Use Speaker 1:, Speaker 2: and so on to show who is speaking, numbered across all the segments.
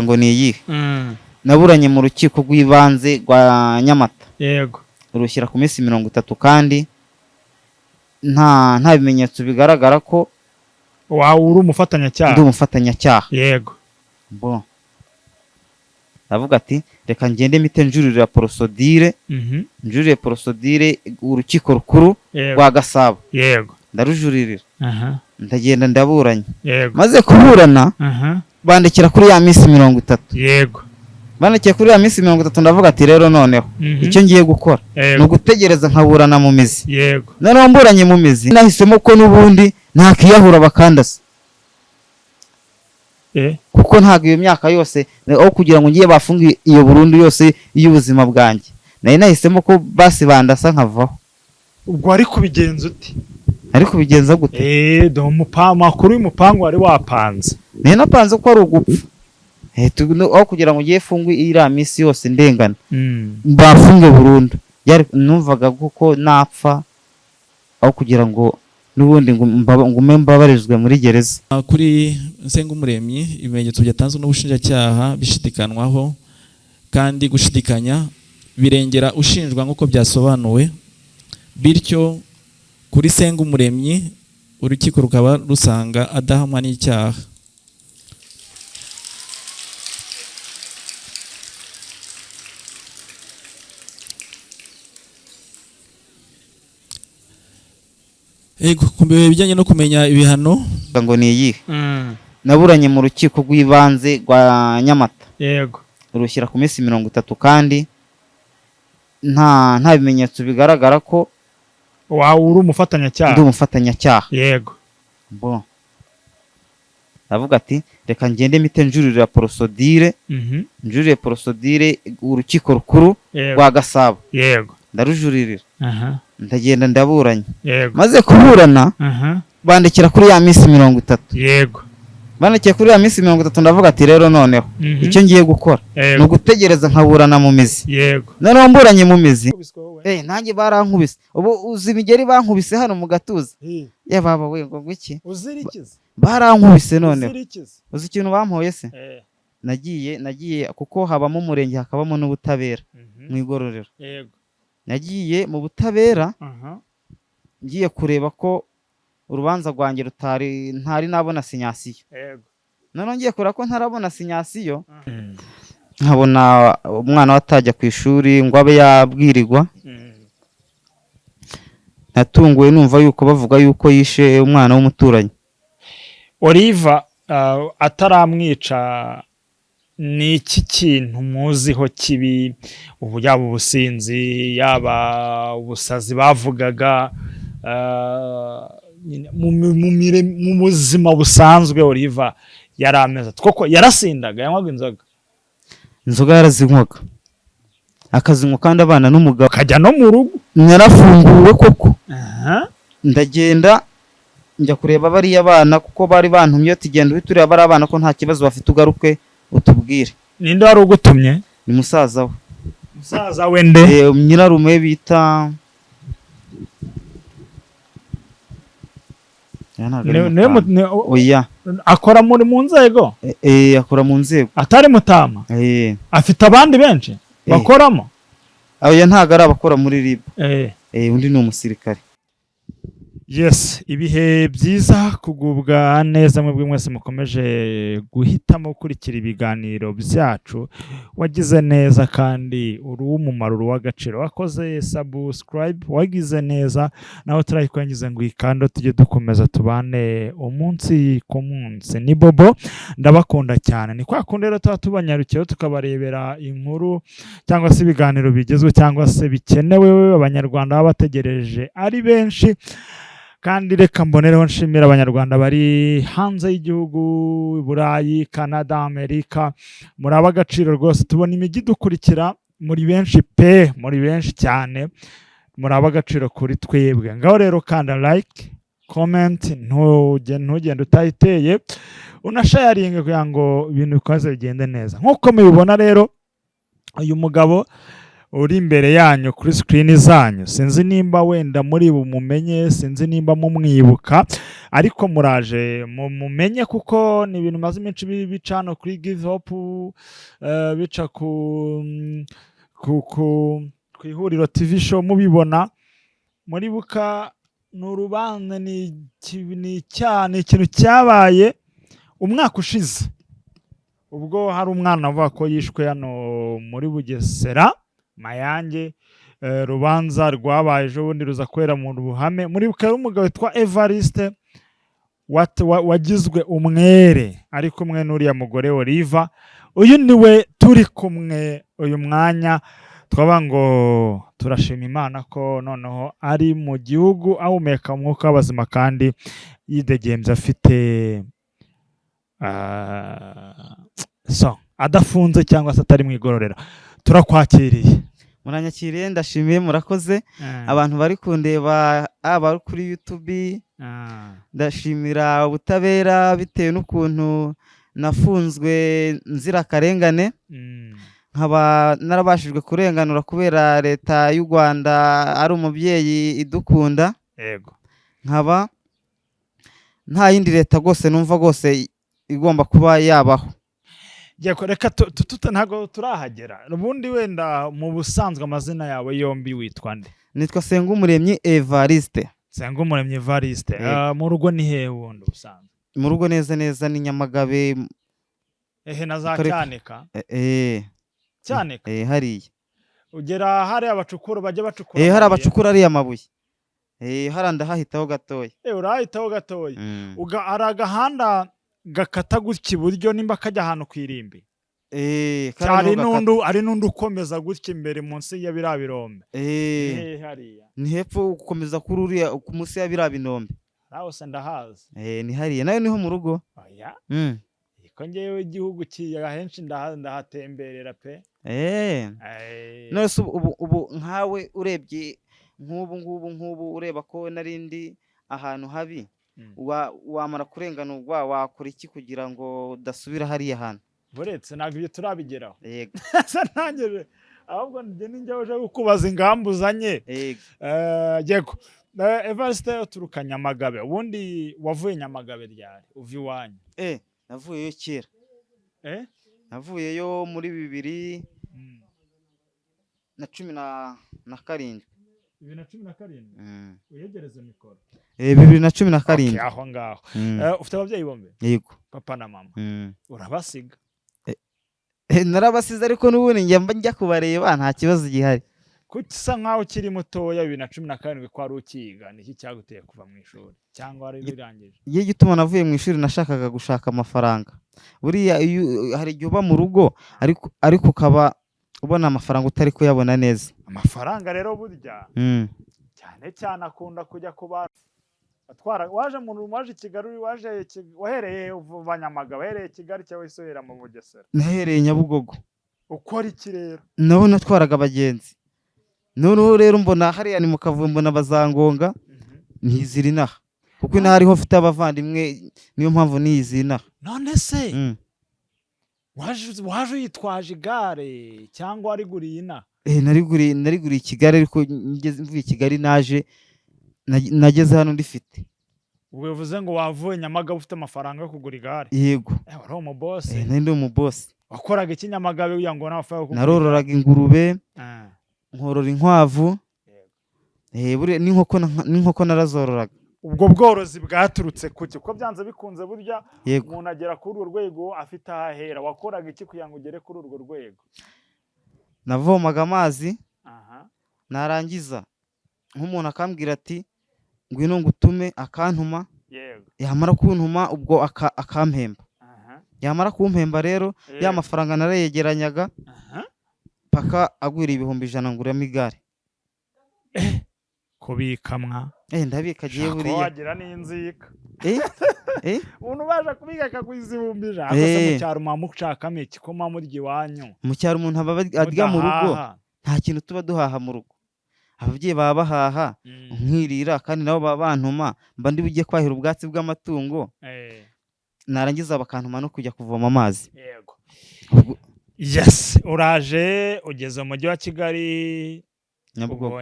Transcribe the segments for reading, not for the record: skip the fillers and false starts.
Speaker 1: ngo ni iyihe naburanye mu rukiko rw'ibanze rwa Nyamata
Speaker 2: yego
Speaker 1: urushyira ku minsi 30 kandi nta bimenyetso bigaragara ko
Speaker 2: uri umufatanyacyaha
Speaker 1: ndi umufatanyacyaha
Speaker 2: yego
Speaker 1: bo avuga ati reka ngende mite njurira prosodire njurire prosodire urukiko rukuru rwa Gasabo
Speaker 2: yego
Speaker 1: ndarujuririra ndagenda ndaburanye
Speaker 2: yego
Speaker 1: maze kuburana bandikira kuri ya minsi 30
Speaker 2: yego
Speaker 1: bandikiye kuri ya minsi 30 ndavuga ati rero noneho icyo ngiye gukora no gutegereza nkaburana mu mizi
Speaker 2: yego
Speaker 1: none mburanye mu mizi nahisemo ko nubundi ntakiyahura bakandasa kuko ntago iyo myaka yose aho kugira ngo ngiye bafunga iyo burundu yose y'ubuzima bwanjye nahisemo ko basi bandasa nkavaho
Speaker 2: ubwo ari kubigenza uti
Speaker 1: ari kubigenza gute
Speaker 2: do makuru y'umupango wari wapanze
Speaker 1: napanze ko ari ugupfa aho kugira ngo ngiye fungwe iriya minsi yose ndengana bafunge burundu numvaga kuko napfa aho kugira ngo nubundi ngume mbabarizwe muri gereza.
Speaker 3: Kuri Nsengumuremyi ibimenyetso byatanzwe n'ubushinjacyaha bishidikanwaho kandi gushidikanya birengera ushinjwa nk'uko byasobanuwe, bityo kuri Nsengumuremyi urukiko rukaba rusanga adahamwa n'icyaha. Ego kumbe bijyanye no kumenya ibihano
Speaker 1: ngo ni iyihe naburanye mu rukiko rw'ibanze rwa Nyamata
Speaker 2: yego
Speaker 1: urushyira ku minsi 30 kandi nta bimenyetso bigaragara ko
Speaker 2: uri umufatanyacyaha
Speaker 1: ndi umufatanyacyaha
Speaker 2: yego
Speaker 1: bo avuga ati reka ngende mite njurira prosodire njurire prosodire urukiko rukuru rwa Gasabo
Speaker 2: yego
Speaker 1: ndarujuririra ndagenda ndaburanye maze kuburana bandikira kuri ya minsi 30
Speaker 2: yego
Speaker 1: bandikiye kuri ya minsi 30 ndavuga ati rero noneho icyo ngiye gukora no gutegereza nkaburana mu mizi
Speaker 2: yego
Speaker 1: none mburanye mu mizi nanjye barankubise ubu uzi imigeri bankubise hano mu gatuza baba we ngo gwiki
Speaker 2: uzirikiza
Speaker 1: barankubise none uzi ikintu bampoye se nagiye kuko habamo umurenge hakabamo n'ubutabera mu igororero
Speaker 2: yego
Speaker 1: nagiye mu butabera ngiye kureba ko urubanza rwanjye ntari nabona sinyasiyo none ngiye kureba ko ntarabona sinyasiyo nkabona umwana watajya ku ishuri ngo abe yabwirirwa natunguwe numva yuko bavuga yuko yishe umwana w'umuturanyi.
Speaker 2: Oliva ataramwica ni iki kintu muziho kibi, ubu yaba ubusinzi yaba ubusazi bavugaga mu buzima busanzwe Oliva yari ameze koko yarasindaga yanywaga
Speaker 1: inzoga yarazinywaga akazinywa kandi abana n'umugabo
Speaker 2: kajya no mu rugo
Speaker 1: narafunguwe koko ndagenda njya kureba bariya bana kuko bari bantumye tugenda bitureba bari abana ko nta kibazo bafite ugaruke utubwire.
Speaker 2: Ninde wari ugutumye?
Speaker 1: Ni musaza we.
Speaker 2: Musaza we nde?
Speaker 1: Nyirarume bita oya
Speaker 2: akora muri mu nzego?
Speaker 1: Akora mu nzego.
Speaker 2: Atari Mutama? Afite abandi benshi bakoramo?
Speaker 1: Oya ntago ari abakora muri RIB. Undi ni umusirikare.
Speaker 2: Yes, ibihe byiza kugubwa neza mwebwe mwese mukomeje guhitamo gukurikira ibiganiro byacu, wagize neza kandi uri umumaro uri w'agaciro, wakoze subscribe wagize neza nawe turayikwangiza ngo ikando tujye dukomeza tubane umunsi ku munsi. Ni Bobo ndabakunda cyane, ni kwa kundi rero tubanyarukiye tukabarebera inkuru cyangwa se ibiganiro bigezwe cyangwa se bikenewe abanyarwanda baba bategereje ari benshi. Kandi reka mbonereho nshimira abanyarwanda bari hanze y'igihugu, Burayi, Canada, Amerika, muri abagaciro rwose, tubona imijyi dukurikira muri benshi pe, muri benshi cyane, muri abagaciro kuri twebwe. Ngaho rero kanda like, comment, ntugende utayiteye, unasharinge kugira ngo ibintu bikaze bigende neza. Nkuko mubibona rero uyu mugabo uri imbere yanyu kuri screen zanyu, sinzi nimba wenda muri bumumenye, sinzi nimba mumwibuka, ariko muraje mumenye kuko ni ibintu maze iminsi bicano kuri Give Hope, bica ku ihuriro TV show mubibona. Muribuka ni urubanza, ni ikintu cyabaye umwaka ushize, ubwo hari umwana avuga ko yishwe hano muri Bugesera Mayange. Rubanza rwabaye ejo bundi ruza kwera mu ruhame. Muribuka ari umugabo witwa Evariste wagizwe umwere ari kumwe n'uriya mugore Oliva. Uyu niwe turi kumwe uyu mwanya, twaba ngo turashima Imana ko noneho ari mu gihugu ahumeka umwuka w'abazima kandi yidegembye afite adafunze cyangwa se atari mu igororero. Turakwakiriye.
Speaker 1: Muranyakiriye, ndashimiye, murakoze. Abantu bari kundeba bari kuri YouTube, ndashimira ubutabera bitewe n'ukuntu nafunzwe nzira akarengane, nkaba narabashijwe kurenganura kubera leta y'u Rwanda ari umubyeyi idukunda.
Speaker 2: Yego.
Speaker 1: Nkaba nta yindi leta rwose numva rwose igomba kuba yabaho.
Speaker 2: Reka ntago turahagera. Ubundi wenda mu busanzwe amazina yawe yombi witwa nde?
Speaker 1: Nitwa Sengumuremyi Evariste.
Speaker 2: Sengumuremyi Evariste. Mu rugo ni hehe wundi ubusanzwe?
Speaker 1: Mu rugo neza neza ni Nyamagabe.
Speaker 2: Na za Cyanika? Cyanika?
Speaker 1: Hariya.
Speaker 2: Ugera hari abacukura bajya bacukura?
Speaker 1: Hari abacukura ari amabuye. Haranda hahitaho gatoya.
Speaker 2: Urahitaho gatoya. Ari agahanda gakata gutya iburyo nimba kajya ahantu ku irimbi? Ari n'undi ukomeza gutya imbere munsi ya biriya birombe? Hariya
Speaker 1: ni hepfo gukomeza kuri uriya munsi ya biriya binombe.
Speaker 2: Nawe se ndahazi.
Speaker 1: Ni hariya nayo niho mu rugo.
Speaker 2: Oya. Ko ngewe igihugu henshi ndahatemberera pe. None se ubu nkawe urebye nk'ubu ureba ko narindi ahantu habi, wamara kurenganurwa wakora iki kugira ngo udasubira hariya hantu? Buretse ntabwo ibyo turabigeraho.
Speaker 1: Yego.
Speaker 2: Ntangeje ahubwo njye uje kukubaza ingamba uzanye. Yego. Evariste uturuka Nyamagabe. Ubundi wavuye Nyamagabe ryari? Uva iwanyu?
Speaker 1: Navuyeyo kera. Navuyeyo muri 2017.
Speaker 2: 2017? Uyegereze mikoro.
Speaker 1: 2017.
Speaker 2: Aho ngaho. Ufite ababyeyi bombi?
Speaker 1: Yego.
Speaker 2: Papa na mama. Urabasiga?
Speaker 1: Narabasize ariko n'ubundi njya kubareba nta kibazo gihari.
Speaker 2: Kusa nkaho ukiri mutoya 2017 ko ari ukiga, niki cyaguteye kuva mu ishuri cyangwa ari birangije? Igihe
Speaker 1: gituma navuye mu ishuri nashakaga gushaka amafaranga. Buriya hari igihe uba mu rugo ariko ukaba ubona amafaranga utari kuyabona neza.
Speaker 2: Amafaranga rero burya cyane cyane akunda kujya kuba atwara. Waje Kigali, wahereye uva Nyamagabe, wahereye Kigali cyangwa isohera mu Bugesera?
Speaker 1: Nahereye Nyabugogo.
Speaker 2: Ukora iki rero?
Speaker 1: Naho natwaraga abagenzi. Noneho rero mbona hariya ni mu Kavumu, mbona bazangonga ntizira inaha kuko inaha ariho mfite abavandimwe, niyo mpamvu niyizira inaha.
Speaker 2: None se waje yitwaje igare cyangwa wariguriye inaha?
Speaker 1: nariguriye Kigali, ariko mvuye Kigali nageze hano ndifite.
Speaker 2: Ubwo bivuze ngo wavuye Nyamagabe ufite amafaranga yo kugura igare?
Speaker 1: Yego.
Speaker 2: Wari umuboss?
Speaker 1: Nari umuboss.
Speaker 2: Wakoraga iki Nyamagabe uya ngo n'amafaranga yo kugura?
Speaker 1: Narororaga ingurube, nkorora inkwavu, n'inkoko narazororaga.
Speaker 2: Ubwo bworozi bwaturutse kuki? Ko byanze bikunze burya umuntu agera kuri urwo rwego afite ahahera. Wakoraga iki kugira ngo ugere kuri urwo rwego?
Speaker 1: Navomaga amazi, narangiza nk'umuntu akambwira ati ngwino ngutume, akantuma. Yamara kuntuma ubwo akampemba. Yamara kumpemba rero ya mafaranga narayegeranyaga paka agwira 100,000 nguramo igare.
Speaker 2: Kubikamwa?
Speaker 1: Ndabika giye buriya.
Speaker 2: Wagira n'inzika. Umuntu baje kubika akagwiza 100,000. Akose mu cyaro mushakamo iki ko murya iwanyu? Mu
Speaker 1: cyaro umuntu adya mu rugo nta kintu tuba duhaha mu rugo. Ababyeyi baba bahaha nkirira, kandi nabo baba bantuma mba ndi bugiye kwahira ubwatsi bw'amatungo. Narangiza bakantuma no kujya kuvoma amazi.
Speaker 2: Yego. yes uraje ugeze mu mujyi wa Kigali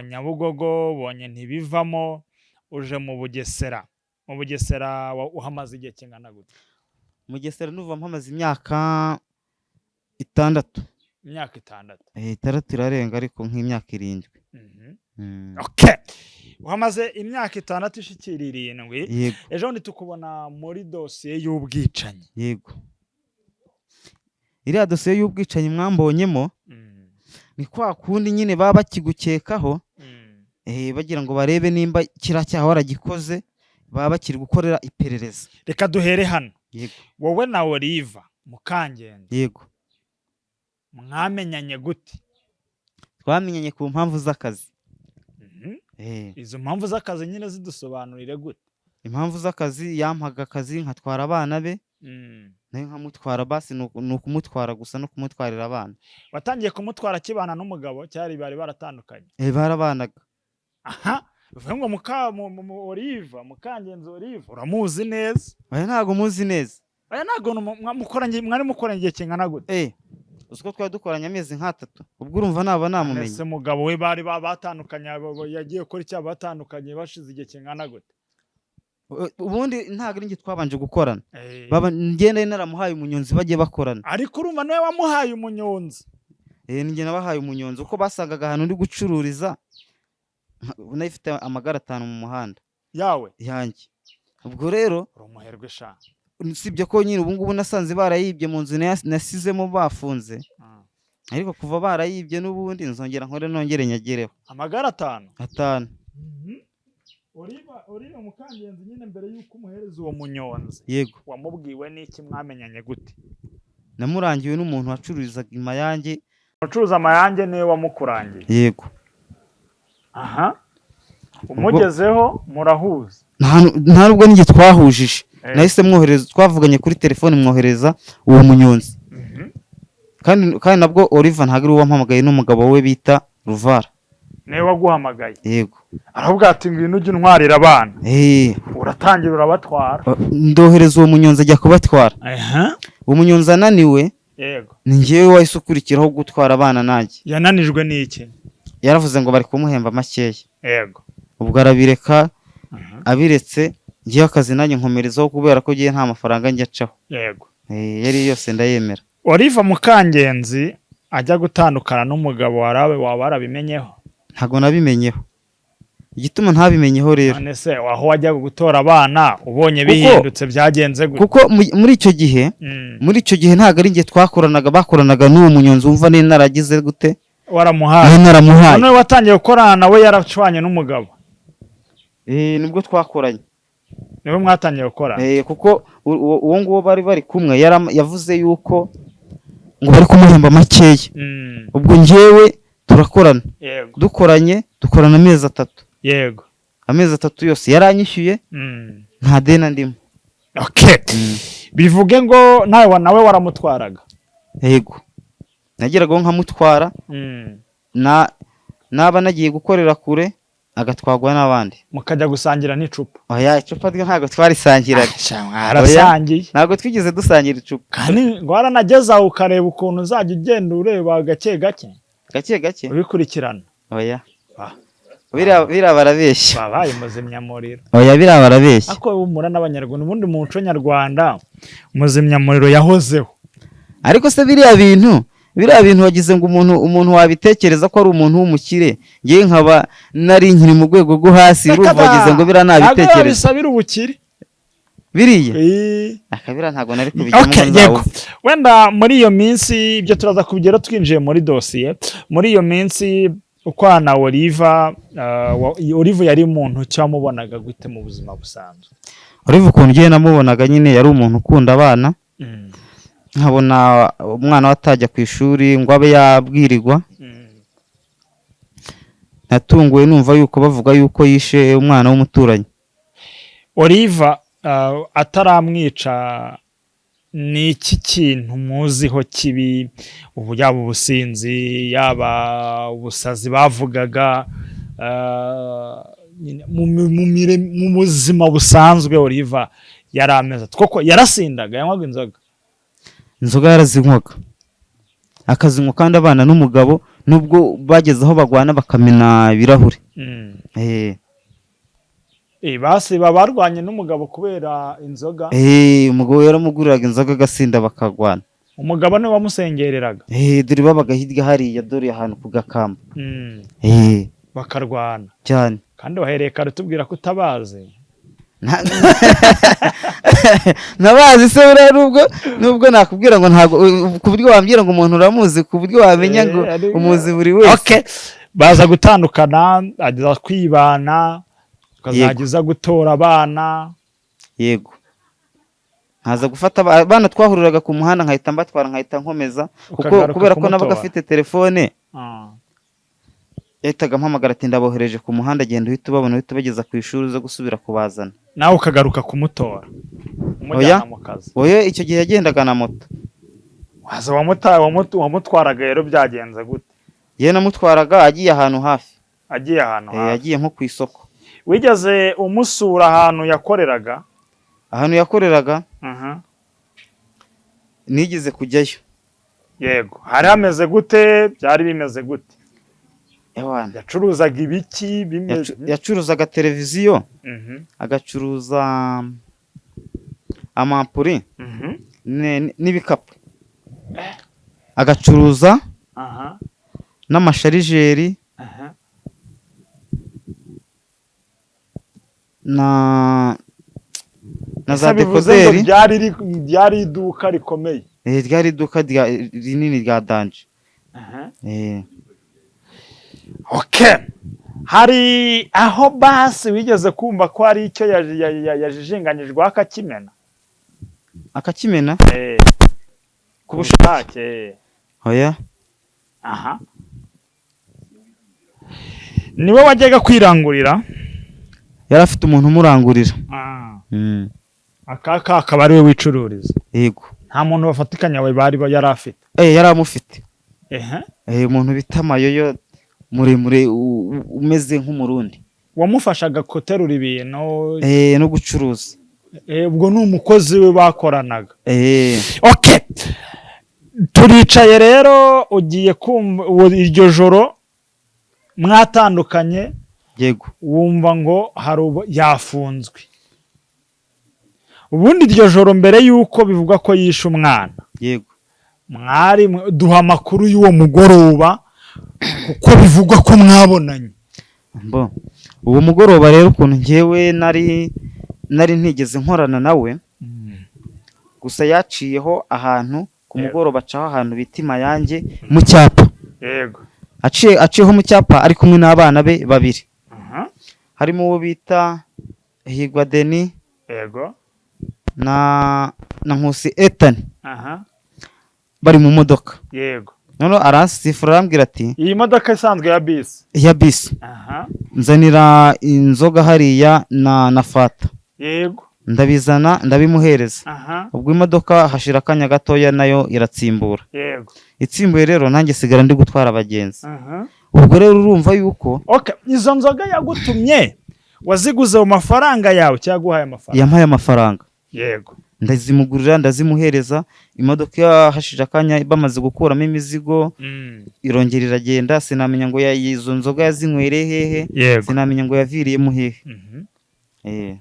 Speaker 2: Nyabugogo ubonye ntibivamo uje mu Bugesera. Mu Bugesera uhamaze igihe kingana gute?
Speaker 1: Mu Bugesera nuva mpamaze imyaka 6.
Speaker 2: Imyaka 6.
Speaker 1: 6 irarenga ariko nk'imyaka 7.
Speaker 2: Okay. Uhamaze imyaka 6 ishikira 7.
Speaker 1: Yego.
Speaker 2: Ejo nitukubona muri dosiye y'ubwicanyi.
Speaker 1: Yego. Iriya dosiye y'ubwicanyi mwambonyemo ni kwa kundi nyine baba bakigukekaho bagira ngo barebe nimba kiracyaho waragikoze, baba bakiri gukorera iperereza.
Speaker 2: Reka duhere hano.
Speaker 1: Yego.
Speaker 2: Wowe na Oliva Mukangenzi.
Speaker 1: Yego.
Speaker 2: Mwamenyanye gute?
Speaker 1: Twamenyanye ku mpamvu z'akazi.
Speaker 2: Izo mpamvu z'akazi nyine zidusobanurire gute?
Speaker 1: Impamvu z'akazi yampaga akazi nkatwara abana be. Nayo nkamutwara basi nukumutwara gusa no kumutwarira abana.
Speaker 2: Watangiye kumutwara kibana n'umugabo cyari bari baratandukanye?
Speaker 1: Barabanaga.
Speaker 2: Aha, uvuga ngo Oliva Mukangenzi Oliva uramuzi neza?
Speaker 1: Oya ntago muzi neza.
Speaker 2: Oya ntago mwari mukoranye igihe kingana gute?
Speaker 1: Usko twari dukoranye amezi 3. Ubwo urumva naba namumenye.
Speaker 2: Ese mugabo we bari batandukanye yagiye gukora icyaha batandukanye bashize igihe kingana gute?
Speaker 1: Ubundi ntago ari ngi twabanje gukorana. Baba ngende naramuhaye umunyonzi bagiye bakorana.
Speaker 2: Ariko urumva nawe wamuhaye umunyonzi?
Speaker 1: Ninge nabahaye umunyonzi uko basangaga ahantu ndi gucururiza. Unayifite amagara 5 mu muhanda.
Speaker 2: Yawe?
Speaker 1: Yanjye. Ubwo rero
Speaker 2: urumuherwe sha.
Speaker 1: Sibye ko nyine ubu ngubu nasanze barayibye mu nzu nasizemo bafunze. Ariko kuva barayibye n'ubundi nzongera nongere nyagereho.
Speaker 2: Amagara 5?
Speaker 1: 5.
Speaker 2: Oliva Mukangenzi nyine mbere yuko umuhereza uwo munyonzi.
Speaker 1: Yego.
Speaker 2: Wamubwiwe n'iki mwamenyanye gute?
Speaker 1: Namurangiwe n'umuntu wacururizaga Mayange.
Speaker 2: Ucuruza Mayange niwe wamukurangiye?
Speaker 1: Yego.
Speaker 2: Aha. Umugezeho murahuza?
Speaker 1: Nta nubwo ninge twahujije. Nahise mwohereza, twavuganye kuri telefone mwohereza uwo munyonzi. Kandi nabwo Oliva ntago ari wampamagaye n'umugabo we bita Ruvara.
Speaker 2: Newe waguhamagaye?
Speaker 1: Yego.
Speaker 2: Aravuga ati ngwino ujye untwarira abana. Uratangira urabatwara?
Speaker 1: Ndohereza uwo munyonzi ajya kubatwara. Uwo munyonzi ananiwe.
Speaker 2: Yego.
Speaker 1: Ni ngewe wahise ukurikiraho gutwara abana nanjye.
Speaker 2: Yananijwe n'iki?
Speaker 1: Yaravuze ngo bari kumuhemba makeya.
Speaker 2: Yego.
Speaker 1: Ubwo arabireka. Abiretse ngiye akazi nanjye nkomerezaho kubera ko giye nta mafaranga njya acaho.
Speaker 2: Yego.
Speaker 1: Yari yose ndayemera.
Speaker 2: Oliva Mukangenzi ajya gutandukana n'umugabo warawe wabarabimenyeho?
Speaker 1: Ntago nabimenyeho. Igituma ntabimenyeho rero.
Speaker 2: None se aho wajya gutora abana ubonye bihindutse byagenze gute?
Speaker 1: Kuko muri icyo gihe ntago ari ngiye bakoranaga n'uwo munyonzi wumva ne naragize gute?
Speaker 2: Waramuhaye?
Speaker 1: Naramuhaye.
Speaker 2: None watangiye gukorana nawe yaracwanye n'umugabo?
Speaker 1: Nibwo twakoranye.
Speaker 2: Niwe mwatangiye gukora?
Speaker 1: Kuko uwo nguwo bari kumwe yavuze yuko ngo bari kumuhemba makeya. Ubwo ngewe turakorana.
Speaker 2: Yego.
Speaker 1: Dukorana amezi 3.
Speaker 2: Yego.
Speaker 1: Amezi 3 yose yaranyishyuye. Nta dena ndimo.
Speaker 2: Okay. Bivuge ngo nawe waramutwaraga? Yego.
Speaker 1: Nageraga nkamutwara. Naba nagiye gukorera kure agatwagwa n'abandi.
Speaker 2: Mukajya gusangira n'icupa?
Speaker 1: Oya, icupa ntago twarisangiraga.
Speaker 2: Arasangiye?
Speaker 1: Ntago twigeze dusangira icupa.
Speaker 2: Kandi ngo waranageza ukareba ukuntu uzajya ugenda ureba gake gake ubikurikirana?
Speaker 1: Oya. Bira barabeshya.
Speaker 2: Babaye muzimyamuriro?
Speaker 1: Oya, bira barabeshya.
Speaker 2: Ako umura n'abanyarwanda ubundi mu muco nyarwanda muzimyamuriro yahozeho. Ariko se biriya bintu wagize ngo umuntu wabitekereza ko ari umuntu w'umukire, ngiye nkaba nari nkiri mu rwego rwo hasi, urumva wagize ngo bira nabitekereza? Ntabwo bisabira ubukire biriya. Akabira ntago nari kubijyamo nawe. Wenda muri iyo minsi ibyo turaza kubigera twinjiye muri dosiye. Muri iyo minsi ukwana Oliva yari umuntu cyamubonaga gute mu buzima busanzwe? Oliva ukuntu ngiye namubonaga nyine yari umuntu ukunda abana. Nkabona umwana watajya ku ishuri ngo abe yabwirirwa. Natunguwe numva yuko bavuga yuko yishe umwana w'umuturanyi. Oliva ataramwica ni iki kintu muziho kibi, yaba ubusinzi yaba ubusazi bavugaga mu buzima busanzwe? Oliva yari ameze koko yarasindaga, yanywaga inzoga? Inzoga yarazinywaga.
Speaker 1: akazinywa kandi abana n'umugabo nubwo bageze aho bagwana bakamena ibirahure.
Speaker 2: Basi barwanye n'umugabo kubera inzoga.
Speaker 1: Umugabo yaramuguriraga inzoga agasinda bakagwana.
Speaker 2: Umugabo niwe wamusengereraga.
Speaker 1: Dore babaga hirya hariya dore ahantu ku Gakamba.
Speaker 2: Bakarwana
Speaker 1: cyane.
Speaker 2: Kandi wahereye kare tubwira ko utabazi.
Speaker 1: Nabazi se ura nubwo nakubwira ngo ntago ku buryo wambwira ngo umuntu uramuzi ku buryo wamenya ngo umuzi buri wese.
Speaker 2: Okay. Baza gutandukana, agiza kwibana, kazagiza gutora abana.
Speaker 1: Yego. Nkaza gufata abana twahuriraga ku muhanda nkahita mbatwara nkahita nkomeza kuko kubera ko nabaga afite telefone. Yahitaga mpamagara ati ndabohereje ku muhanda, genda uhita ubabona uhita bageza ku ishuri zo gusubira kubazana.
Speaker 2: Nawe ukagaruka kumutora umujyana mu kazi.
Speaker 1: Oya icyo gihe yagendaga na moto.
Speaker 2: Waza wamutwaraga rero byagenze gute?
Speaker 1: Ye namutwaraga agiye ahantu hafi. Agiye nko ku isoko.
Speaker 2: Wigeze umusura ahantu yakoreraga?
Speaker 1: Ahantu yakoreraga? Nigeze kujyayo.
Speaker 2: Yego. Hari hameze gute? Byari bimeze gute? Yacuruzaga ibiki bimeze?
Speaker 1: Yacuruzaga televiziyo, agacuruza amampuri n'ibikapu, agacuruza n'amasharijeri na za dekoderi.
Speaker 2: Byari iduka rikomeye.
Speaker 1: Ryari iduka rinini rya danje.
Speaker 2: Okay. Hari aho basi wigeze kumva ko hari icyo yajijinganyijwe akakimena?
Speaker 1: Akakimena?
Speaker 2: Ku bushake.
Speaker 1: Oya.
Speaker 2: Niwe wajyaga kwirangurira?
Speaker 1: Yari afite umuntu umurangurira.
Speaker 2: Akaba ari we wicururiza.
Speaker 1: Yego.
Speaker 2: Nta muntu bafatikanya we bari yari afite?
Speaker 1: Yari amufite. Umuntu bita Mayoyo muremure umeze nk'umurundi.
Speaker 2: Wamufashaga guterura ibintu
Speaker 1: no gucuruza.
Speaker 2: Ubwo ni umukozi we bakoranaga. Okay. Turicaye rero ugiye kumva iryo joro mwatandukanye.
Speaker 1: Yego.
Speaker 2: Wumva ngo yafunzwe. Ubundi iryo joro mbere yuko bivuga ko yishe umwana.
Speaker 1: Yego.
Speaker 2: Mwari duha amakuru y'uwo mugoroba kuko bivugwa ko mwabonanye.
Speaker 1: Uwo mugoroba rero ukuntu ngewe nari ntigeze nkorana nawe, gusa yaciyeho ahantu ku mugoroba acaho ahantu bita Mayange mu cyapa.
Speaker 2: Yego.
Speaker 1: Aciyeho mu cyapa ari kumwe n'abana be babiri. Harimo uwo bita Higwa Deni.
Speaker 2: Yego.
Speaker 1: Na Nkusi Ethan. Bari mu modoka.
Speaker 2: Yego.
Speaker 1: None aransifura arambwira ati
Speaker 2: iyi modoka isanzwe
Speaker 1: ya bisi. Nzanira inzoga hariya na fata.
Speaker 2: Yego.
Speaker 1: Ndabizana ndabimuhereza. Ubwo imodoka hashira akanya gatoya nayo iratsimbura.
Speaker 2: Yego.
Speaker 1: Itsimbuye rero nanjye sigara ndi gutwara abagenzi. Ubwo rero urumva yuko
Speaker 2: izo nzoga yagutumye waziguze mu mafaranga yawe cyaguhaye amafaranga?
Speaker 1: Yampaye amafaranga.
Speaker 2: Yego.
Speaker 1: Ndazimugurira ndazimuhereza, imodoka yahashije akanya bamaze gukuramo imizigo. Irongera iragenda, sinamenya ngo izo nzoga yazinywereye hehe, sinamenya ngo yaviriyemo hehe.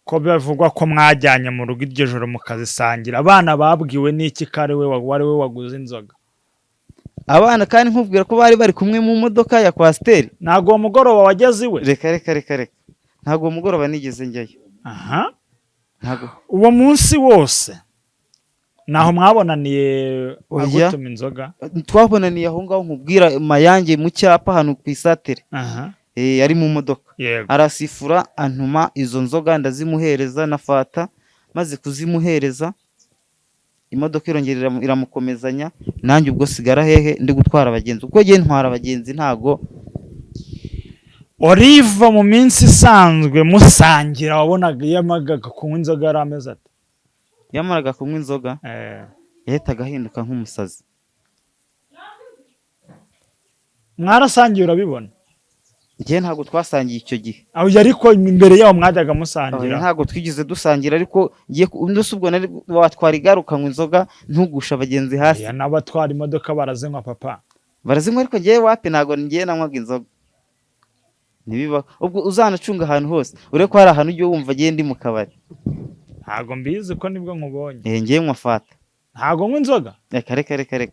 Speaker 2: Ko bivugwa ko mwajyanye mu rugo iryo joro mukazisangira, abana babwiwe n'iki kare wari we waguze inzoga?
Speaker 1: Abana kandi nkubwira ko bari kumwe mu modoka ya Kwasiteri.
Speaker 2: Ntago uwo mugoroba wageze iwe?
Speaker 1: Reka. Ntago uwo mugoroba nigeze njyayo.
Speaker 2: Uwo munsi wose naho mwabonaniye agutuma inzoga?
Speaker 1: Twabonaniye aho ngaho nkubwira Mayange mu cyapa hano ku Isatere. Ari mu modoka. Arasifura antuma izo nzoga ndazimuhereza na fata, maze kuzimuhereza imodoka irongera iramukomezanya, nanjye ubwo sigara hehe ndi gutwara abagenzi. Uko giye ntwara abagenzi ntago.
Speaker 2: Olive mu minsi isanzwe musangira wabonaga yamagaga kunywa inzoga yari ameze ate?
Speaker 1: Yamaraga kunywa inzoga yahitaga ahinduka nk'umusazi.
Speaker 2: Mwarasangiye urabibona?
Speaker 1: njye ntabwo twasangiye icyo gihe.
Speaker 2: aho ariko imbere yaho mwajyaga musangira?
Speaker 1: Ntabwo twigeze dusangira, ariko ngiye ubwo nari watwara igaruka ngo inzoga ntugusha abagenzi hasi.
Speaker 2: N'abatwara imodoka barazinywa papa?
Speaker 1: Barazinywa, ariko ngiye wapi, ntabwo ngiye nanywaga inzoga. Ntibiba ubwo uzanacunga ahantu hose ureko ko hari ahantu ujye wumva agiye ndi mu kabari.
Speaker 2: Ntabwo mbizi ko nibwo nkubonye.
Speaker 1: Ngiye nywa fata.
Speaker 2: Ntabwo nywa inzoga?
Speaker 1: Reka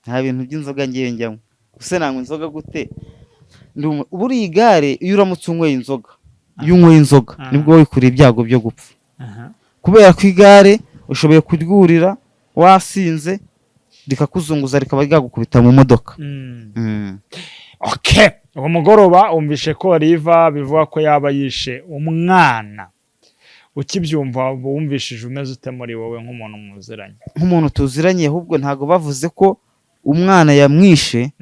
Speaker 1: nta bintu by'inzoga ngiye njyamo. Use nanywa inzoga gute? Buri igare iyo uramutse unyweye inzoga, iyo unyweye inzoga nibwo wikuriye ibyago byo gupfa. Kubera ko igare ushoboye kurwurira wasinze rikakuzunguza rikaba ryagukubita mu modoka.
Speaker 2: Okay, uwo mugoroba umvishe ko Oliva bivuga ko yaba yishe umwana. Ukibyumva wumvishije umeze ute muri wowe nk'umuntu muziranye?
Speaker 1: Nk'umuntu tuziranye, ahubwo ntago bavuze ko umwana yamwishe,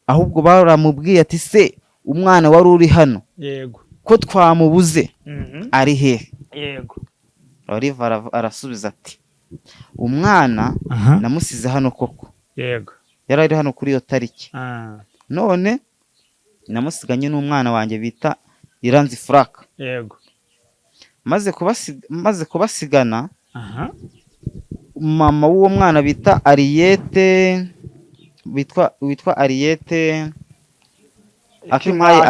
Speaker 1: ahubwo baramubwiye ati se umwana wari uri hano
Speaker 2: yego
Speaker 1: ko twamubuze ari hehe?
Speaker 2: Yego.
Speaker 1: Oliva arasubiza ati umwana namusize hano koko.
Speaker 2: Yego.
Speaker 1: Yari ari hano kuri iyo tariki. None namusiganye n'umwana wanjye bita Iranzi Frank.
Speaker 2: Yego.
Speaker 1: maze kubasigana, mama w'uwo mwana bita Ariyete, witwa Ariyete, Akimpaye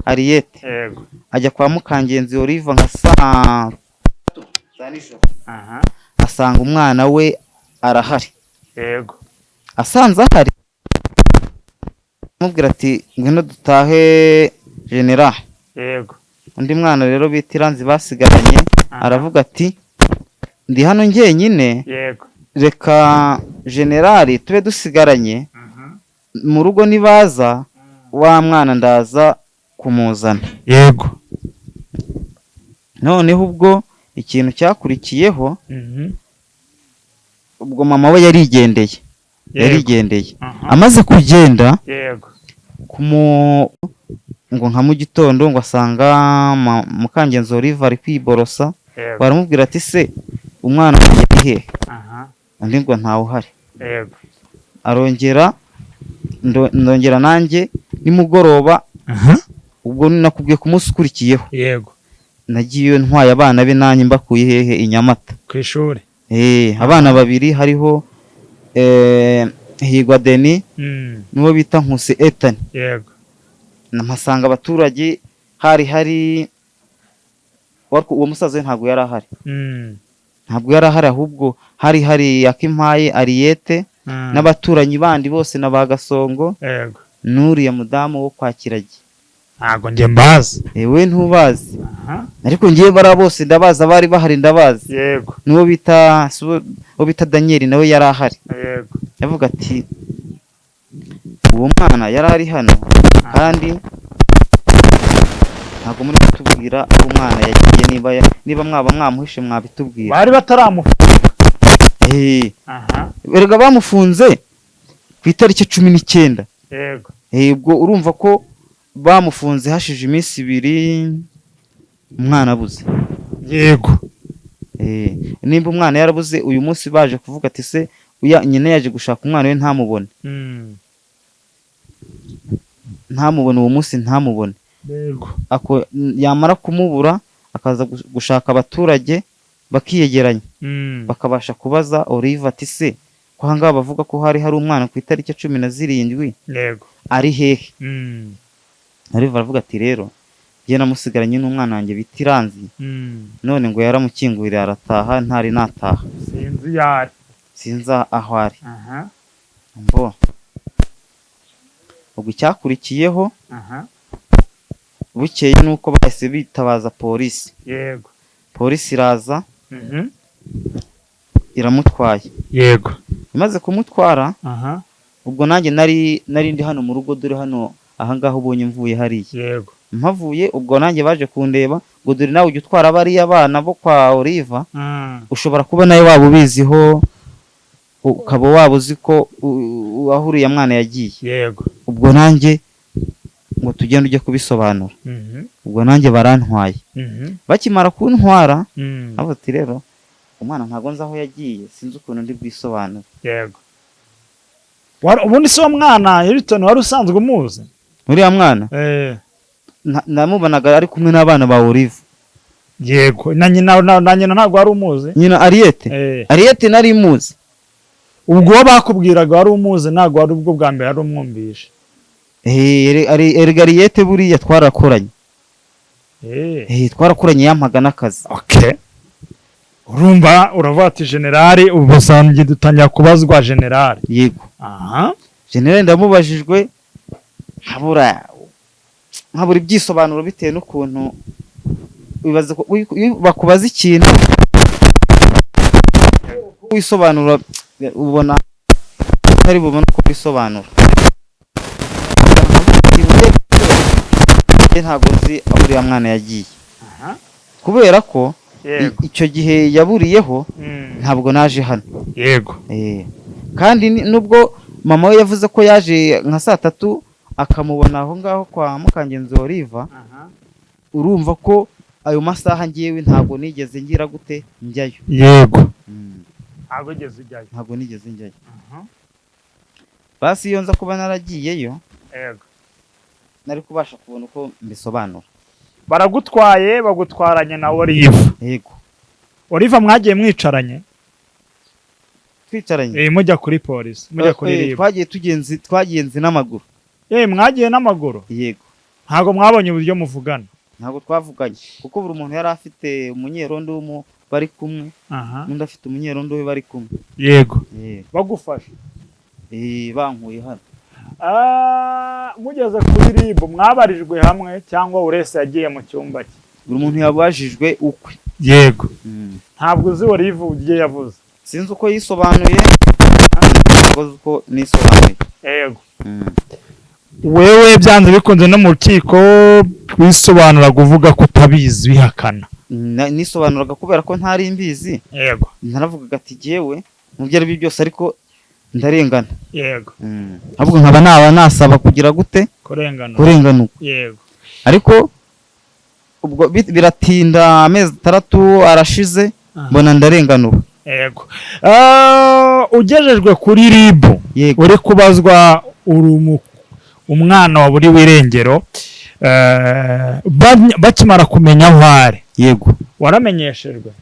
Speaker 1: Ariyete,
Speaker 2: yego,
Speaker 1: ajya kwa Mukangenzi Oliva nka saa asanga umwana we arahari.
Speaker 2: Yego.
Speaker 1: Asanze ahari amubwira ati ngwino dutahe General.
Speaker 2: Yego.
Speaker 1: Undi mwana rero bita Iranzi basigaranye aravuga ati ndi hano njyenyine.
Speaker 2: Yego.
Speaker 1: Reka General tube dusigaranye mu rugo, nibaza wa mwana ndaza kumuzana.
Speaker 2: Yego.
Speaker 1: Noneho ubwo ikintu cyakurikiyeho, ubwo mama we yarigendeye. Amaze kugenda,
Speaker 2: yego,
Speaker 1: ngo nka mu gitondo ngo asanga Mukangenzi Oliva ari kwiborosa. Baramubwira ati se umwana wanjye ari hehe? Undi ngo ntawe uhari.
Speaker 2: Yego.
Speaker 1: Arongera ndongera nanjye nimugoroba, ubwo nakubwiye ku munsi ukurikiyeho.
Speaker 2: Yego.
Speaker 1: Nagiye ntwaye abana be nanjye mbakuye hehe? I Nyamata
Speaker 2: ku ishuri.
Speaker 1: Abana babiri hariho Higwa Deni n'uwo bita Nkuse Ethan.
Speaker 2: Yego.
Speaker 1: Namasanga abaturage hari uwo musaza ntabwo yari ahari. Ntabwo yari ahari, ahubwo hari Akimpaye Ariyete n'abaturanyi bandi bose na Bagasongo.
Speaker 2: Yego.
Speaker 1: Nuriya mudamu wo kwa Kiragi.
Speaker 2: Ntabwo njye mbazi.
Speaker 1: We ntubazi. Ariko ngiye bara bose ndabaza, bari bahari ndabazi.
Speaker 2: Yego.
Speaker 1: N'uwo bita Daniel nawe yari ahari.
Speaker 2: Yego.
Speaker 1: Yavuga ati uwo mwana yari ari hano, kandi ntabwo muri kutubwira aho umwana yagiye. Niba mwaba mwamuhishe mwabitubwira.
Speaker 2: Bari bataramufunga.
Speaker 1: Erega bamufunze ku itariki 19.
Speaker 2: Yego.
Speaker 1: Ubwo urumva ko bamufunze hashije iminsi 2 umwana abuze.
Speaker 2: Yego.
Speaker 1: Nimba umwana yarabuze uyu munsi baje kuvuga ati se nyine yaje gushaka umwana we ntamubone. Ntamubone uwo munsi, ntamubone.
Speaker 2: Yego.
Speaker 1: Yamara kumubura akaza gushaka abaturage bakiyegeranya, bakabasha kubaza Oliva ati se ko hanga bavuga ko hari umwana ku itariki 17.
Speaker 2: Yego.
Speaker 1: Ari hehe? Oliva aravuga ati rero njye namusigaranye n'umwana wanjye bita Iranzi. None ngo yaramukingurira arataha, ntari nataha.
Speaker 2: Sinzi yari.
Speaker 1: Sinzi aho ari. Mbo ubwo cyakurikiyeho, bukeye nuko bahise bitabaza polisi.
Speaker 2: Yego.
Speaker 1: Polisi iraza, iramutwaye.
Speaker 2: Yego.
Speaker 1: Imaze kumutwara, ubwo nanjye nari ndi hano mu rugo, dore hano ahangaho ubonye mvuye hariya.
Speaker 2: Yego.
Speaker 1: Mpavuye ubwo nanjye baje kundeba ngo dore nawe ujye utwara bariya abana bo kwa Oliva. Ushobora kuba nawe waba ubiziho, ukaba waba uzi ko aho uriya mwana yagiye.
Speaker 2: Yego.
Speaker 1: Ubwo nanjye ngo tugende ujye kubisobanura. Ubwo nanjye barantwaye. Bakimara kuntwara, abo ati rero umwana ntago nzi aho yagiye, sinzi ukuntu ndi bwisobanura.
Speaker 2: Yego. Ubundi se uwo mwana Hilton wari usanzwe umuzi?
Speaker 1: uriya mwana namubonaga ari kumwe n'abana ba Olive.
Speaker 2: Yego, na nyina ntabwo wari umuzi?
Speaker 1: Nyina Ariete nari muzi.
Speaker 2: Ubwo bakubwiraga wari umuzi, ntabwo wari ubwo bwa mbere ari umwumvishe?
Speaker 1: Ariete buriya twarakoranye. Twarakoranye yampaga n'akazi.
Speaker 2: Okay. Urumva uravuga ati generali, ubu sangiye dutangira kubazwa generali.
Speaker 1: Yego.
Speaker 2: Aha.
Speaker 1: Generali ndamubajijwe habura ibyisobanuro bitewe n'ukuntu bibaza ko bakubaza ikintu wisobanura ubona atari bubone uko bisobanura. Ntabwo nzi aho uriya mwana yagiye. Kubera ko icyo gihe yaburiyeho ntabwo naje hano.
Speaker 2: Yego.
Speaker 1: Kandi nubwo mama we yavuze ko yaje nka 3:00 akamubona aho ngaho kwa Mukangenzi Olive, urumva ko ayo masaha ngiyewe ntabwo nigeze ngira gute njyayo.
Speaker 2: Yego.
Speaker 1: Ntabwo nigeze njyayo. Basi iyo nza kuba naragiyeyo,
Speaker 2: yego,
Speaker 1: nari kubasha kubona uko mbisobanura.
Speaker 2: Baragutwaye bagutwaranye na Olive.
Speaker 1: Yego.
Speaker 2: Olive mwagiye mwicaranye?
Speaker 1: Twicaranye.
Speaker 2: Mujya kuri polisi, mujya kuri RIB.
Speaker 1: Twagiye n'amaguru.
Speaker 2: Mwagiye n'amaguru?
Speaker 1: Yego.
Speaker 2: Ntabwo mwabonye uburyo muvugana?
Speaker 1: Ntabwo twavuganye kuko buri muntu yari afite umunyerondo bari kumwe. N'undi afite umunyerondo we bari kumwe.
Speaker 2: Yego. Bagufasha?
Speaker 1: Bankuye hano.
Speaker 2: Mugeze kuri RIB mwabarijwe hamwe cyangwa urese yagiye mu cyumba cye?
Speaker 1: Buri muntu yabajijwe ukwe.
Speaker 2: Yego. Ntabwo uzi Olive ugiye yavuze?
Speaker 1: Sinzi uko yisobanuye. Ntabwo uko nisobanuye.
Speaker 2: Yego. Wewe byanze bikunze no mu rukiko wisobanura kuvuga ko utabizi bihakana?
Speaker 1: Nisobanuraga kubera ko ntari mbizi.
Speaker 2: Yego.
Speaker 1: Naravugaga ati jewe mu byo ari byose ariko ndarengana.
Speaker 2: Yego.
Speaker 1: Ahubwo nkaba nasaba kugira gute kurenganuka.
Speaker 2: Yego.
Speaker 1: Ariko ubwo biratinda amezi 3 arashize mbona ndarenganuka.
Speaker 2: Yego. Ugejejwe kuri RIB uri kubazwa umwana wa buri wirengero, bakimara kumenya aho ari.
Speaker 1: Yego.
Speaker 2: Waramenyeshejwe?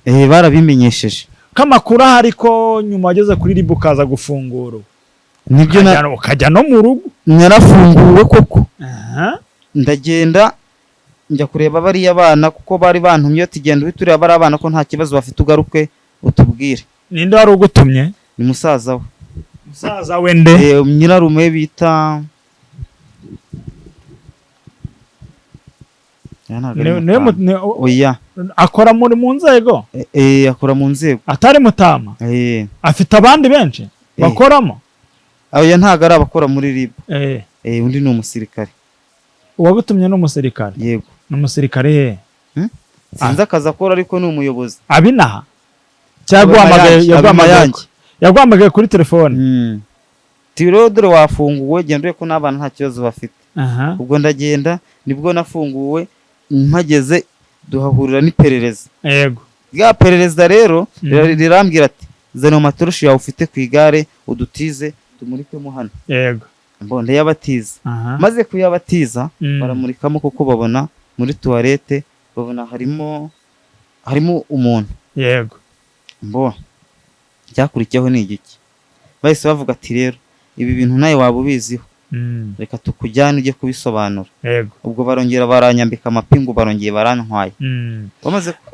Speaker 1: Barabimenyesheje.
Speaker 2: Kamakuru ahari ko nyuma wageze kuri RIB ukaza gufungura?
Speaker 1: Nibyo
Speaker 2: ukajya no mu rugo?
Speaker 1: Narafunguwe koko. Ndagenda njya kureba bariya bana kuko bari bantumye ati genda witurira bari abana ko nta kibazo bafite ugaruke utubwire.
Speaker 2: Ninde wari ugutumye?
Speaker 1: Ni musaza we.
Speaker 2: Musaza we nde?
Speaker 1: Nyirarume bita oya.
Speaker 2: Akora muri mu nzego?
Speaker 1: Akora mu nzego.
Speaker 2: Atari Mutama? Afite abandi benshi bakoramo?
Speaker 1: Oya, ntago ari abakora muri RIB. Undi ni umusirikare.
Speaker 2: Uwagutumye ni umusirikare?
Speaker 1: Yego.
Speaker 2: Ni umusirikare he?
Speaker 1: Sinzi akazi akora ariko ni umuyobozi.
Speaker 2: Abinaha? Yagwamagaye kuri telefone?
Speaker 1: Tiro dore wafunguwe, genda ko n'abana nta kibazo bafite. Ubwo ndagenda nibwo nafunguwe, mpageze duhahurira n'iperereza.
Speaker 2: Yego.
Speaker 1: Bwa perereza rero rirambwira ati zana amatoroshi yawe ufite ku igare udutize tumurikemo hano.
Speaker 2: Yego.
Speaker 1: Mbonde yabatiza. Maze kuyabatiza baramurikamo kuko babona muri toilette babona harimo umuntu.
Speaker 2: Yego.
Speaker 1: Cyakurikiyeho ni igiki? Bahise bavuga ati rero ibi bintu nawe waba ubiziho, reka tukujyane ujye kubisobanura.
Speaker 2: Yego.
Speaker 1: Ubwo barongera baranyambika amapingu, barongeye barantwaye.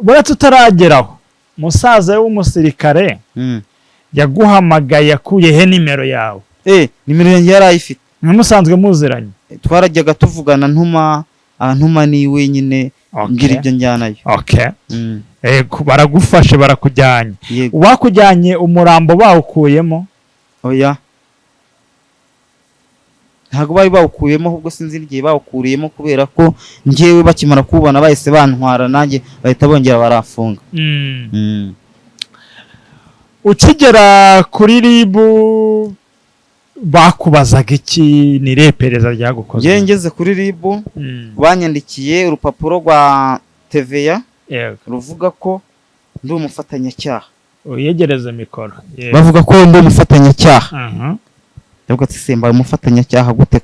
Speaker 2: Bora tutarageraho, musaza w'umusirikare yaguhamagaye yakuye he nimero yawe?
Speaker 1: Nimero yanjye yari ayifite.
Speaker 2: Musanzwe muziranye?
Speaker 1: Twarajyaga tuvugana ntuma ni wenyine ngira ibyo njyanayo.
Speaker 2: Okay. Baragufashe barakujyanye. Wakujyanye umurambo bawukuyemo?
Speaker 1: Oya, ntago bari bawukuyemo, ahubwo sinzi igihe bawukuriyemo kubera ko njyewe bakimara kubona bahise bantwara nanjye bahita bongera barafunga.
Speaker 2: Ukigera kuri RIB bakubazaga iki? Ni repereza ryagukoze?
Speaker 1: Ngeze kuri RIB banyandikiye urupapuro rwa TVA ruvuga ko ndi umufatanyacyaha.
Speaker 2: Uyegereza mikoro.
Speaker 1: Bavuga ko ndi umufatanyacyaha. ndavuga ati simba umufatanyacyaha gute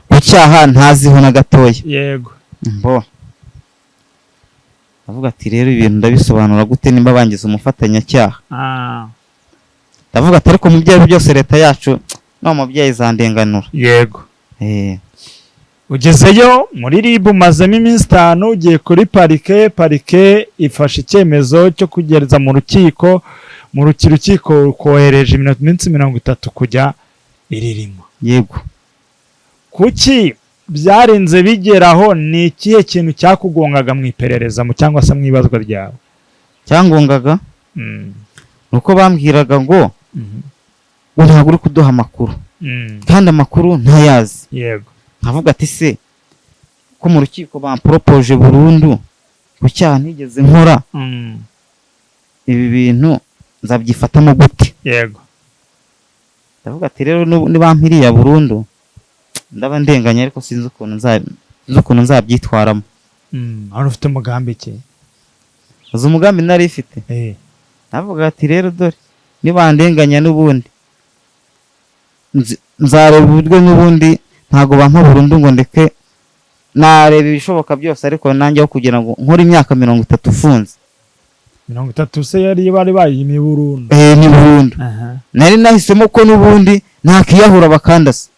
Speaker 1: ku cyaha ntaziho na gatoya.
Speaker 2: yego
Speaker 1: mbo ndavuga ati rero ibintu ndabisobanura gute nimba bangize umufatanyacyaha. ndavuga ati ariko mu byaha byose leta yacu no mubyeyi zandenganura.
Speaker 2: yego ugezeyo muri RIB umazemo iminsi 5 ugiye kuri parike ifashe icyemezo cyo kugereza mu rukiko kohereje iminsi 30 kujya iririma.
Speaker 1: yego
Speaker 2: kuki byarenze bigeraho? ni ikihe kintu cyakugongaga mu iperereza mu cyangwa se mu ibazwa ryawe?
Speaker 1: cyangongaga nuko bambwiraga ngo ntabwo uri kuduha amakuru kandi amakuru ntayazi.
Speaker 2: yego
Speaker 1: nkavuga ati se ko mu rukiko bamporopoje burundu ku cyaha ntigeze nkora, ibi bintu nzabyifatamo gute?
Speaker 2: yego
Speaker 1: ndavuga ati rero nibampiriye burundu ndaba ndenganya, ariko sinzi ukuntu nzabyitwaramo.
Speaker 2: hano ufite umugambi ki?
Speaker 1: uzi umugambi nari ifite? ndavuga ati rero dore nibandenganya n'ubundi nzareba uburyo n'ubundi ntago bampa burundu ngo ndeke, nareba ibishoboka byose, ariko nanjye aho kugira ngo nkore imyaka 30 ufunze.
Speaker 2: 30 se yari bari bayimi burundu?
Speaker 1: Ni burundu. nari nahisemo ko n'ubundi ntakiyahura bakandasa,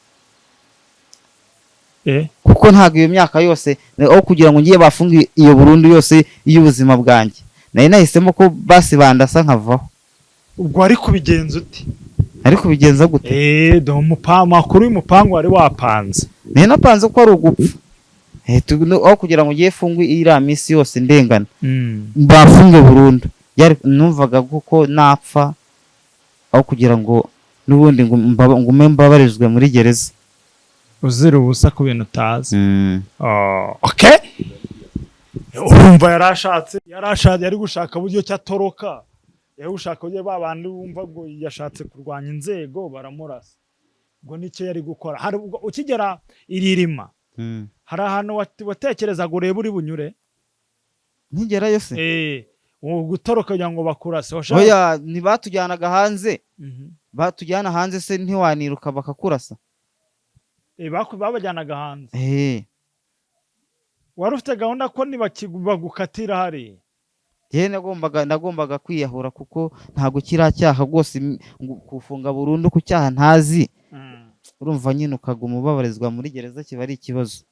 Speaker 1: kuko ntago iyo myaka yose aho kugira ngo ngiye bafunge iyo burundu yose y'ubuzima bwanjye, nari nahisemo ko basi bandasa nkavaho.
Speaker 2: ubwo ari kubigenza uti?
Speaker 1: ariko bigenza gute?
Speaker 2: do makuru y'umupangu wari wapanze?
Speaker 1: nari napanze ko ari ugupfa, aho kugira ngo ngiye fungwe iriya minsi yose ndengana bafunge burundu. numvaga kuko napfa aho kugira ngo n'ubundi ngume mbabarizwe muri gereza
Speaker 2: uzira ubusa ku bintu utazi. okay, urumva yarashatse yari gushaka buryo cyatoroka, yari gushaka buryo babandi bumva ngo yashatse kurwanya inzego baramurasa. ubwo nicyo yari gukora. hari ukigera iririma hari ahantu watekerezaga urebe uri bunyure?
Speaker 1: nkigerayo se
Speaker 2: gutoroka kugira ngo bakurase?
Speaker 1: oya, ntibatujyanaga hanze. batujyana hanze se ntiwaniruka bakakurasa?
Speaker 2: babajyanaga hanze. wari ufite gahunda ko bagukatira hari?
Speaker 1: nagombaga kwiyahura kuko ntabwo kiriya cyaha rwose kufunga burundu ku cyaha ntazi. urumva nyine ukaguma ubabarizwa muri gereza, kiba ari ikibazo.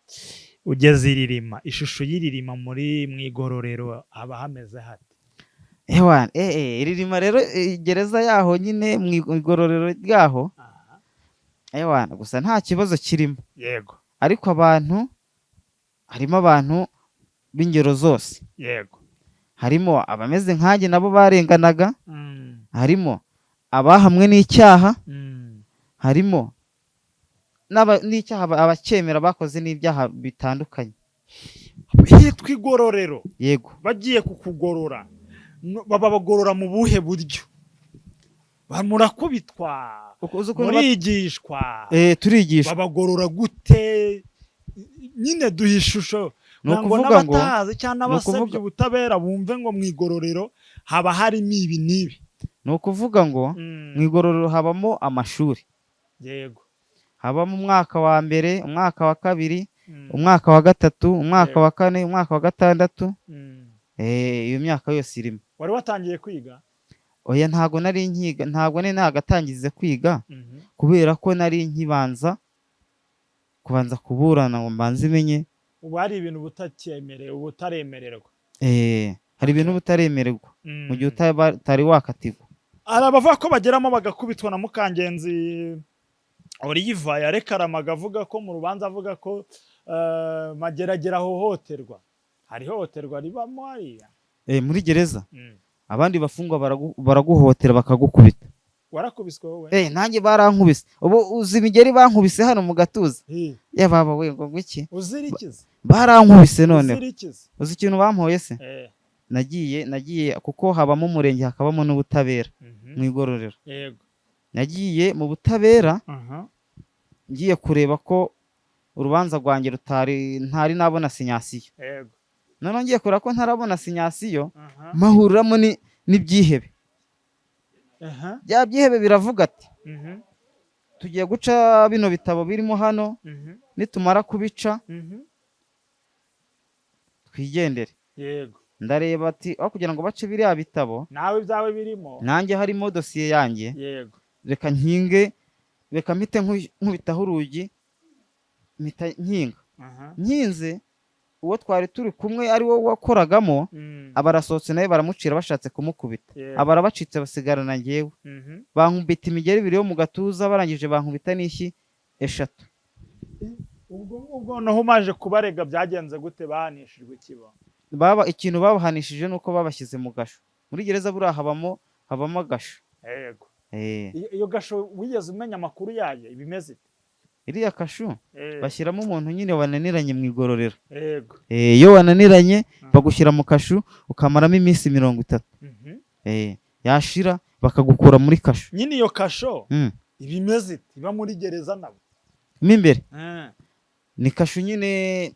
Speaker 2: ugeze iririma, ishusho y'iririma mu igororero haba hameze hate?
Speaker 1: iririma rero gereza yaho nyine mu igororero ryaho, gusa nta kibazo kirimo.
Speaker 2: yego
Speaker 1: ariko harimo abantu b'ingero zose.
Speaker 2: yego
Speaker 1: harimo abameze nkanjye nabo barenganaga, harimo abahamwe n'icyaha, harimo n'icyaha abacyemera bakoze n'ibyaha bitandukanye.
Speaker 2: hitwa igororero.
Speaker 1: yego
Speaker 2: bagiye kukugorora babagorora mu buhe buryo? murakubitwa? murigishwa?
Speaker 1: turigishwa.
Speaker 2: babagorora gute? nyine duha ishusho ngo n'abatazi cyangwa abasabye ubutabera bumve ngo mu igororero haba harimo ibi n'ibi.
Speaker 1: ni ukuvuga ngo mu igororero habamo amashuri.
Speaker 2: yego
Speaker 1: habamo umwaka wa mbere, umwaka wa kabiri, umwaka wa gatatu, umwaka wa kane, umwaka wa gatandatu. iyo myaka yose irimo.
Speaker 2: wari watangiye kwiga?
Speaker 1: oya, ntago nari nkiga, ntago nagatangize kwiga kubera ko nari nkibanza kuburana ngo mbanze imenye.
Speaker 2: ubu hari ibintu utaremererwa.
Speaker 1: hari ibintu butaremererwa mu gihe utari wakatirwa.
Speaker 2: hari abavuga ko bageramo bagakubitwa na Mukangenzi Oliva yarekaramaga avuga ko mu rubanza avuga ko mageragera hohoterwa. hari hohoterwa ribamo hariya
Speaker 1: muri gereza? abandi bafungwa baraguhotera bakagukubita.
Speaker 2: warakubiswe wowe?
Speaker 1: nanjye barankubise. ubu uzi imigeri bankubise hano mu gatuza. baba we ngo iki
Speaker 2: uzirikize?
Speaker 1: barankubise. none uzi ikintu bampoye se? nagiye kuko habamo umurenge hakabamo n'ubutabera mu igororero.
Speaker 2: yego
Speaker 1: nagiye mu butabera ngiye kureba ko urubanza rwanjye ntari nabona sinyasiyo.
Speaker 2: yego
Speaker 1: none ngiye kureba ko ntarabona sinyasiyo, mahuriramo n'ibyihebe. bya byihebe biravuga ati tugiye guca bino bitabo birimo hano, nitumara kubica twigendere.
Speaker 2: Yego.
Speaker 1: Ndareba ati aho kugira ngo bace biriya bitabo
Speaker 2: nawe byawe birimo,
Speaker 1: nanjye harimo dosiye yanjye.
Speaker 2: yego,
Speaker 1: Reka nkinge, reka mpite nkubitaho urugi, mpita nkinga. Nkinze uwo twari turi kumwe ari wo wakoragamo, abarasohotse nawe baramucira bashatse kumukubita, abarabacitse basigarana njyewe. Bankubita imigeri ibiri yo mu gatuza, barangije bankubita n'ishyi 3.
Speaker 2: ubwo naho umaje kubarega byagenze gute? Bahanishijwe ikiba?
Speaker 1: Ikintu babahanishije nuko babashyize mu gasho. Muri gereza buriya habamo agasho.
Speaker 2: Yego. Iyo gasho wigeze umenya amakuru yayo ibimeze ite?
Speaker 1: Iriya kasho bashyiramo umuntu nyine wananiranye mu igororero.
Speaker 2: Yego.
Speaker 1: Iyo wananiranye bagushyira mu kasho ukamaramo iminsi 30. Yashira bakagukura muri kasho.
Speaker 2: Nyine iyo kasho ibimeze ite? Iba muri gereza nabo
Speaker 1: mo imbere. Ni kasho nyine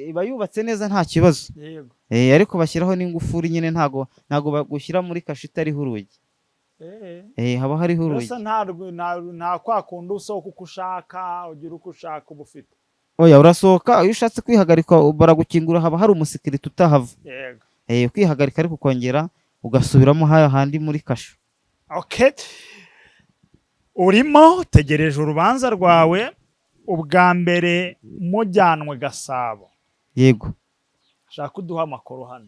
Speaker 1: iba yubatse neza nta kibazo.
Speaker 2: Yego.
Speaker 1: Ariko bashyiraho n'ingufuri nyine, ntago bagushyira muri kasho itariho urugi. Haba hariho urugi.
Speaker 2: Nta kwakunda usohoka uko ushaka, ugira uko ushaka uba ufite.
Speaker 1: Oya, urasohoka iyo ushatse kwihagarika baragukingura, haba hari umusikirite utahava.
Speaker 2: Yego.
Speaker 1: Kwihagarika ariko ukongera ugasubiramo handi muri kasho.
Speaker 2: Okay. Urimo tegereje urubanza rwawe. Ubwa mbere mujyanwe Gasabo.
Speaker 1: Yego.
Speaker 2: Shaka kuduha amakuru hano.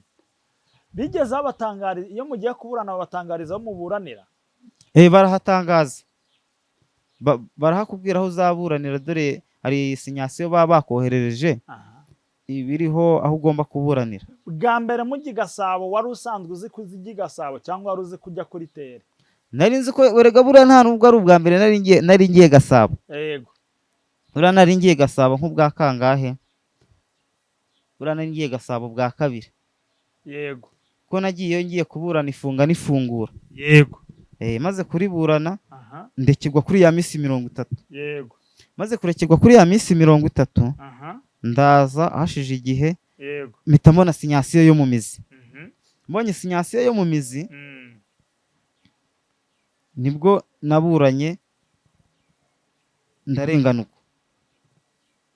Speaker 2: Bigeze abatangariza iyo mugiye kuburana, babatangariza aho muburanira?
Speaker 1: Barahatangaza. Barahakubwira aho uzaburanira, dore hari sinyasiyo baba bakoherereje ibiriho aho ugomba kuburanira.
Speaker 2: Bwa mbere mujyi Gasabo wari usanzwe uzi kuzijya Gasabo cyangwa wari uzi kujya kuri tere?
Speaker 1: Nari nzi ko werega buriya nta nubwo ari ubwa mbere nari ngiye Gasabo.
Speaker 2: Yego.
Speaker 1: Buriya nari ngiye Gasabo nk'ubwa kangahe? Buriya nari ngiye Gasabo bwa 2.
Speaker 2: Yego.
Speaker 1: Ko nagiyeyo ngiye kuburana ifunga n'ifungura.
Speaker 2: Yego.
Speaker 1: Maze kuriburana ndekirwa kuri ya minsi 30.
Speaker 2: Yego.
Speaker 1: Maze kurekirwa kuri ya minsi 30, ndaza hashije igihe.
Speaker 2: Yego.
Speaker 1: Mpita mbona sinyasiyo yo mu mizi. Mbonye sinyasiyo yo mu mizi, nibwo naburanye ndarenganurwa.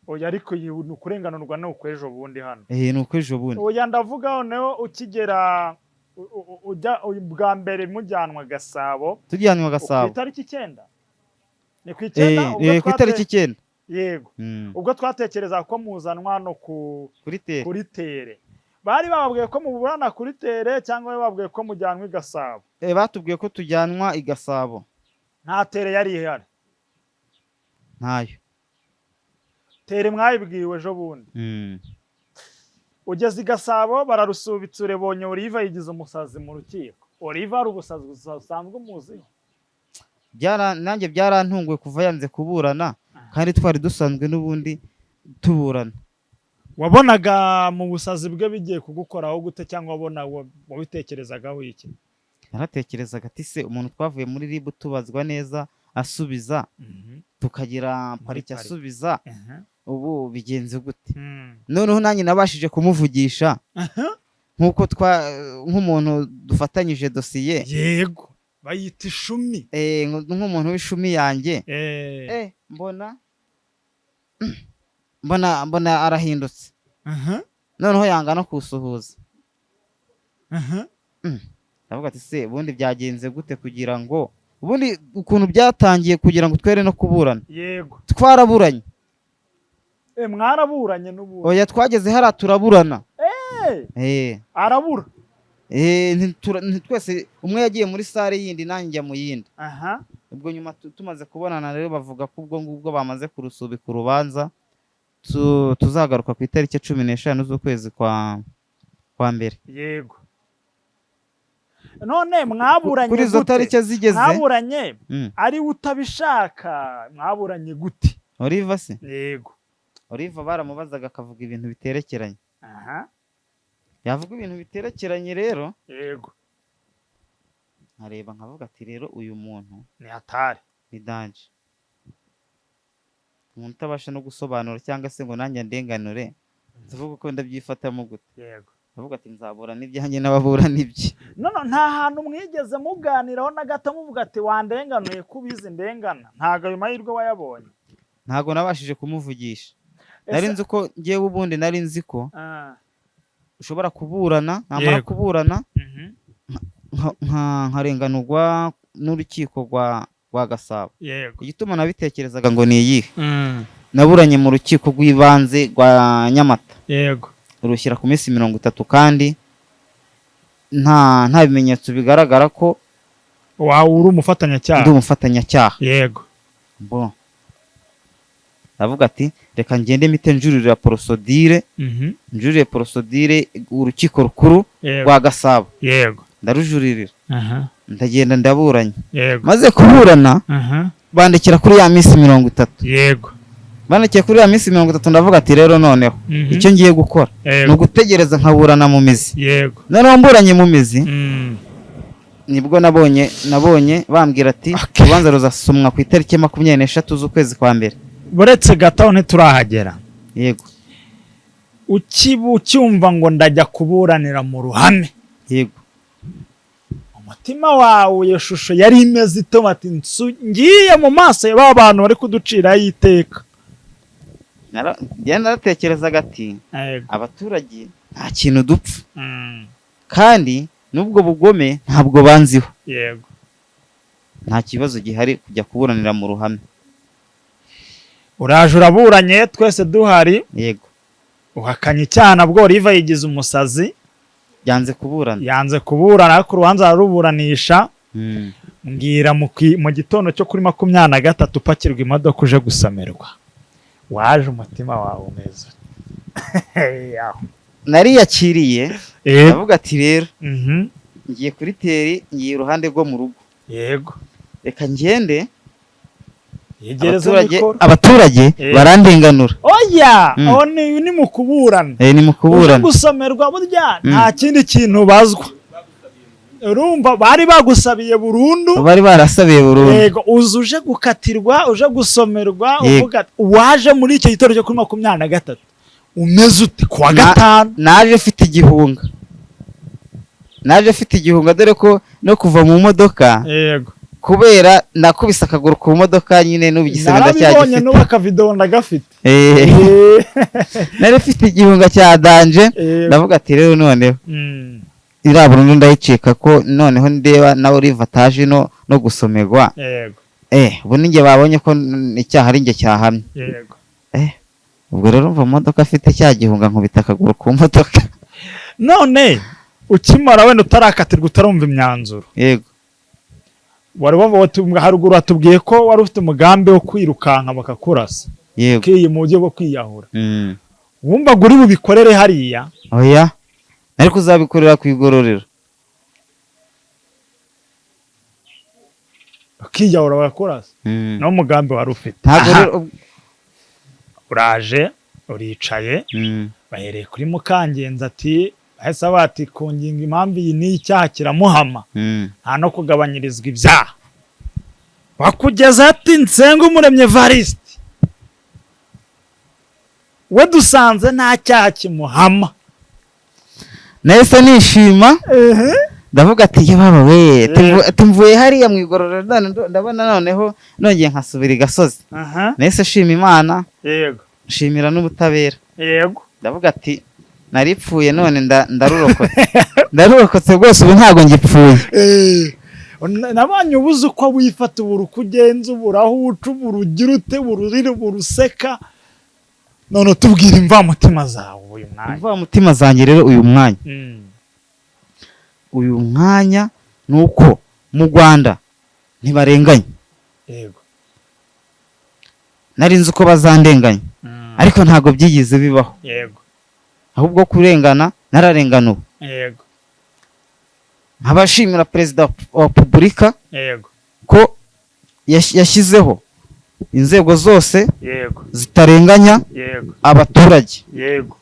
Speaker 2: Oya, ariko kurenganurwa no kwejo bundi hano.
Speaker 1: Ni kwejo bundi.
Speaker 2: Oya, ndavuga noneho ukigera ujya bwa mbere mujyanwa Gasabo.
Speaker 1: Tujyanwa Gasabo.
Speaker 2: Ku itariki 9. Ni ku 9
Speaker 1: ku itariki 9.
Speaker 2: Yego. Ubwo twatekereza ko muzanwa no kuri tere. Bari bababwiye ko muburana kuri tere cyangwa bababwiye ko mujyanwa Gasabo?
Speaker 1: Batubwiye ko tujyanwa i Gasabo.
Speaker 2: Nta tere yari ihari?
Speaker 1: Ntayo.
Speaker 2: Tere mwayibwiwe ejo bundi. Ugeze i Gasabo bararusubitse, urebonye Oliva yigize umusazi mu rukiko. Oliva ari ubusazi usanzwe umuziho?
Speaker 1: Nanjye byarantunguye kuva yanze kuburana, kandi twari dusanzwe n'ubundi tuburana.
Speaker 2: Wabonaga mu busazi bwe bigiye kugukoraho gute, cyangwa wabona wabitekerezagaho iki?
Speaker 1: Naratekerezaga ati se umuntu twavuye muri RIB tubazwa neza asubiza, tukagira parike asubiza, ubu bigenze gute? Noneho nanjye nabashije kumuvugisha nkuko nk'umuntu dufatanyije dosiye.
Speaker 2: Yego. Bayita ishumi.
Speaker 1: Nk'umuntu w'ishumi yanjye. Mbona arahindutse. Noneho yanga no kusuhuza. Ndavuga ati se ubundi byagenze gute kugira ngo ubundi ukuntu byatangiye kugira ngo twere no kuburana?
Speaker 2: Yego.
Speaker 1: Twaraburanye.
Speaker 2: Mwaraburanye n'ubu?
Speaker 1: Oya, twageze hara turaburana. Arabura. Twese umwe yagiye muri sare yindi nanjye njya mu yindi. Ubwo nyuma tumaze kubonana rero bavuga ko ubwo ngubwo bamaze kurusubika urubanza, tuzagaruka ku itariki 15 z'ukwezi kwa mbere.
Speaker 2: Yego. None mwaburanye
Speaker 1: kuri izo tariki zigeze?
Speaker 2: Mwaburanye ari utabishaka, mwaburanye gute?
Speaker 1: Oliva se?
Speaker 2: Yego.
Speaker 1: Oliva baramubazaga akavuga ibintu biterekeranye. Yavuga ibintu biterekeranye rero.
Speaker 2: Yego.
Speaker 1: Nkareba nkavuga ati rero uyu muntu
Speaker 2: ni hatari,
Speaker 1: ni danje. Umuntu utabasha no gusobanura cyangwa se ngo nanjye ndenganure, tuvuga ko ndabyifatamo gute.
Speaker 2: Yego.
Speaker 1: avuga ati nzabura n'ibyanjye n'ababura n'ibye.
Speaker 2: none nta hantu mwigeze muganiraho na gato muvuga ati wandenganuye kubizi ndengana? Ntago ayo mahirwe wayabonye?
Speaker 1: Ntago nabashije kumuvugisha. Nari nzi ko ngewe ubundi nari nzi ko ushobora kuburana, namara kuburana nkarenganurwa n'urukiko rwa Gasabo. Igituma nabitekerezaga ngo ni iyihe, naburanye mu rukiko rw'ibanze rwa Nyamata. Urushyira ku minsi 30 kandi nta bimenyetso bigaragara ko
Speaker 2: uri umufatanyacyaha.
Speaker 1: Ndi umufatanyacyaha. Bon, avuga ati reka ngende mite njurira prosodire. Njurire prosodire urukiko rukuru rwa Gasabo. Ndarujuririra. Ndagenda ndaburanye. Maze kuburana bandikira kuri ya minsi 30. Bandikira kuri ya minsi 30, ndavuga ati rero noneho icyo ngiye gukora ni ugutegereza nkaburana mu mizi. None mburanye mu mizi nibwo nabonye bambwira ati ubanza ruzasomwa ku itariki 23 z'ukwezi kwa mbere.
Speaker 2: Buretse gataho ntiturahagera.
Speaker 1: Yego.
Speaker 2: Ucyumva ngo ndajya kuburanira mu ruhame.
Speaker 1: Yego.
Speaker 2: Umutima wawe iyo shusho yari imeze itoma ati ngiye mu maso y'aba bantu bari kuducira y'iteka.
Speaker 1: Naratekerezaga ati abaturage nta kintu dupfa. Kandi nubwo bugome ntabwo banziho. Nta kibazo gihari kujya kuburanira mu ruhame.
Speaker 2: Uraje uraburanye twese duhari.
Speaker 1: Yego.
Speaker 2: Uhakanye cyana bwo Riva yigize umusazi.
Speaker 1: Yanze kuburana.
Speaker 2: Yanze kuburana ariko urubanza ruburanisha. Mbwira mu gitondo cyo kuri 23 upakirwa imodoka uje gusamerwa. Waje umutima wawe umeze.
Speaker 1: Nari yakiriye. Avuga ati rero ngiye kuri teri, ngiye iruhande rwo mu rugo.
Speaker 2: Yego.
Speaker 1: Reka ngende.
Speaker 2: Abaturage
Speaker 1: barandenganura.
Speaker 2: Oya, ni mu kuburana.
Speaker 1: Ni mu kuburana.
Speaker 2: Gusomerwa burya nta kindi kintu bazwa. Urumva bari bagusabiye burundu.
Speaker 1: Bari barasabiye burundu.
Speaker 2: Yego, uje gukatirwa, uje gusomerwa, uvuga waje muri icyo gitoro cyo kuri 23. Umeze ute kwa gatanu?
Speaker 1: Naje afite igihunga dore ko no kuva mu modoka.
Speaker 2: Yego.
Speaker 1: Kubera nakubise akaguru ku modoka nyine n'ubigisebe ndacyagifite.
Speaker 2: Narabibonye n'akavido ndagafite.
Speaker 1: Nari mfite igihunga cya danje. Ndavuga ati rero noneho ira burundu ndayicika ko noneho ndeba nawe Riva taje no gusomerwa. Ubu ninge babonye ko icyaha ari nge cyahamye. Ubwo rero mva modoka afite cya gihunga nkubita akaguru ku modoka.
Speaker 2: None ukimara wenda utarakatirwa utarumva imyanzuro.
Speaker 1: Yego.
Speaker 2: Wari wavuga haruguru atubwiye ko wari ufite umugambi wo kwirukanka bakakurasa.
Speaker 1: Yego.
Speaker 2: Kiyi mu buryo bwo kwiyahura. Wumva guri bubikorere hariya?
Speaker 1: Oya. Ariko uzabikorera ku igororero.
Speaker 2: Ukiyahura bakakurasa. No mugambi wari ufite.
Speaker 1: Ntago
Speaker 2: uraje uricaye. Bahereye kuri Mukangenza ati ahese bati kunginga impamvu iyi ni icyaha kiramuhama. Nta no kugabanyirizwa ibyaha. Bakugeza ati Nsenga Umuremye Evariste. We dusanze nta cyaha kimuhama.
Speaker 1: Nahise nishima. Ndavuga ati ye baba we tumvuye hariya mu igororero ndabona noneho nongeye nkasubira igasozi. Nahise shima Imana.
Speaker 2: Yego.
Speaker 1: Shimira n'ubutabera.
Speaker 2: Yego.
Speaker 1: Ndavuga ati naripfuye none ndarurokotse. Ndarurokotse rwose ubu ntago ngipfuye.
Speaker 2: Nabanye ubuze uko wifata ubura kugenza uburaho uca uburugira ute bururire buruseka. None tubwira imvamutima zawe uyu mwanya.
Speaker 1: Imvamutima zanjye rero uyu mwanya. Uyu mwanya nuko mu Rwanda ntibarenganye.
Speaker 2: Yego.
Speaker 1: Nari nzi uko bazandenganya. Ariko ntago byigize bibaho.
Speaker 2: Yego.
Speaker 1: Ahubwo kurengana nararenganuwe.
Speaker 2: Yego.
Speaker 1: Abashimira Perezida wa Repubulika.
Speaker 2: Yego.
Speaker 1: Ko yashyizeho inzego zose.
Speaker 2: Yego.
Speaker 1: Zitarenganya.
Speaker 2: Yego.
Speaker 1: Abaturage.
Speaker 2: Yego.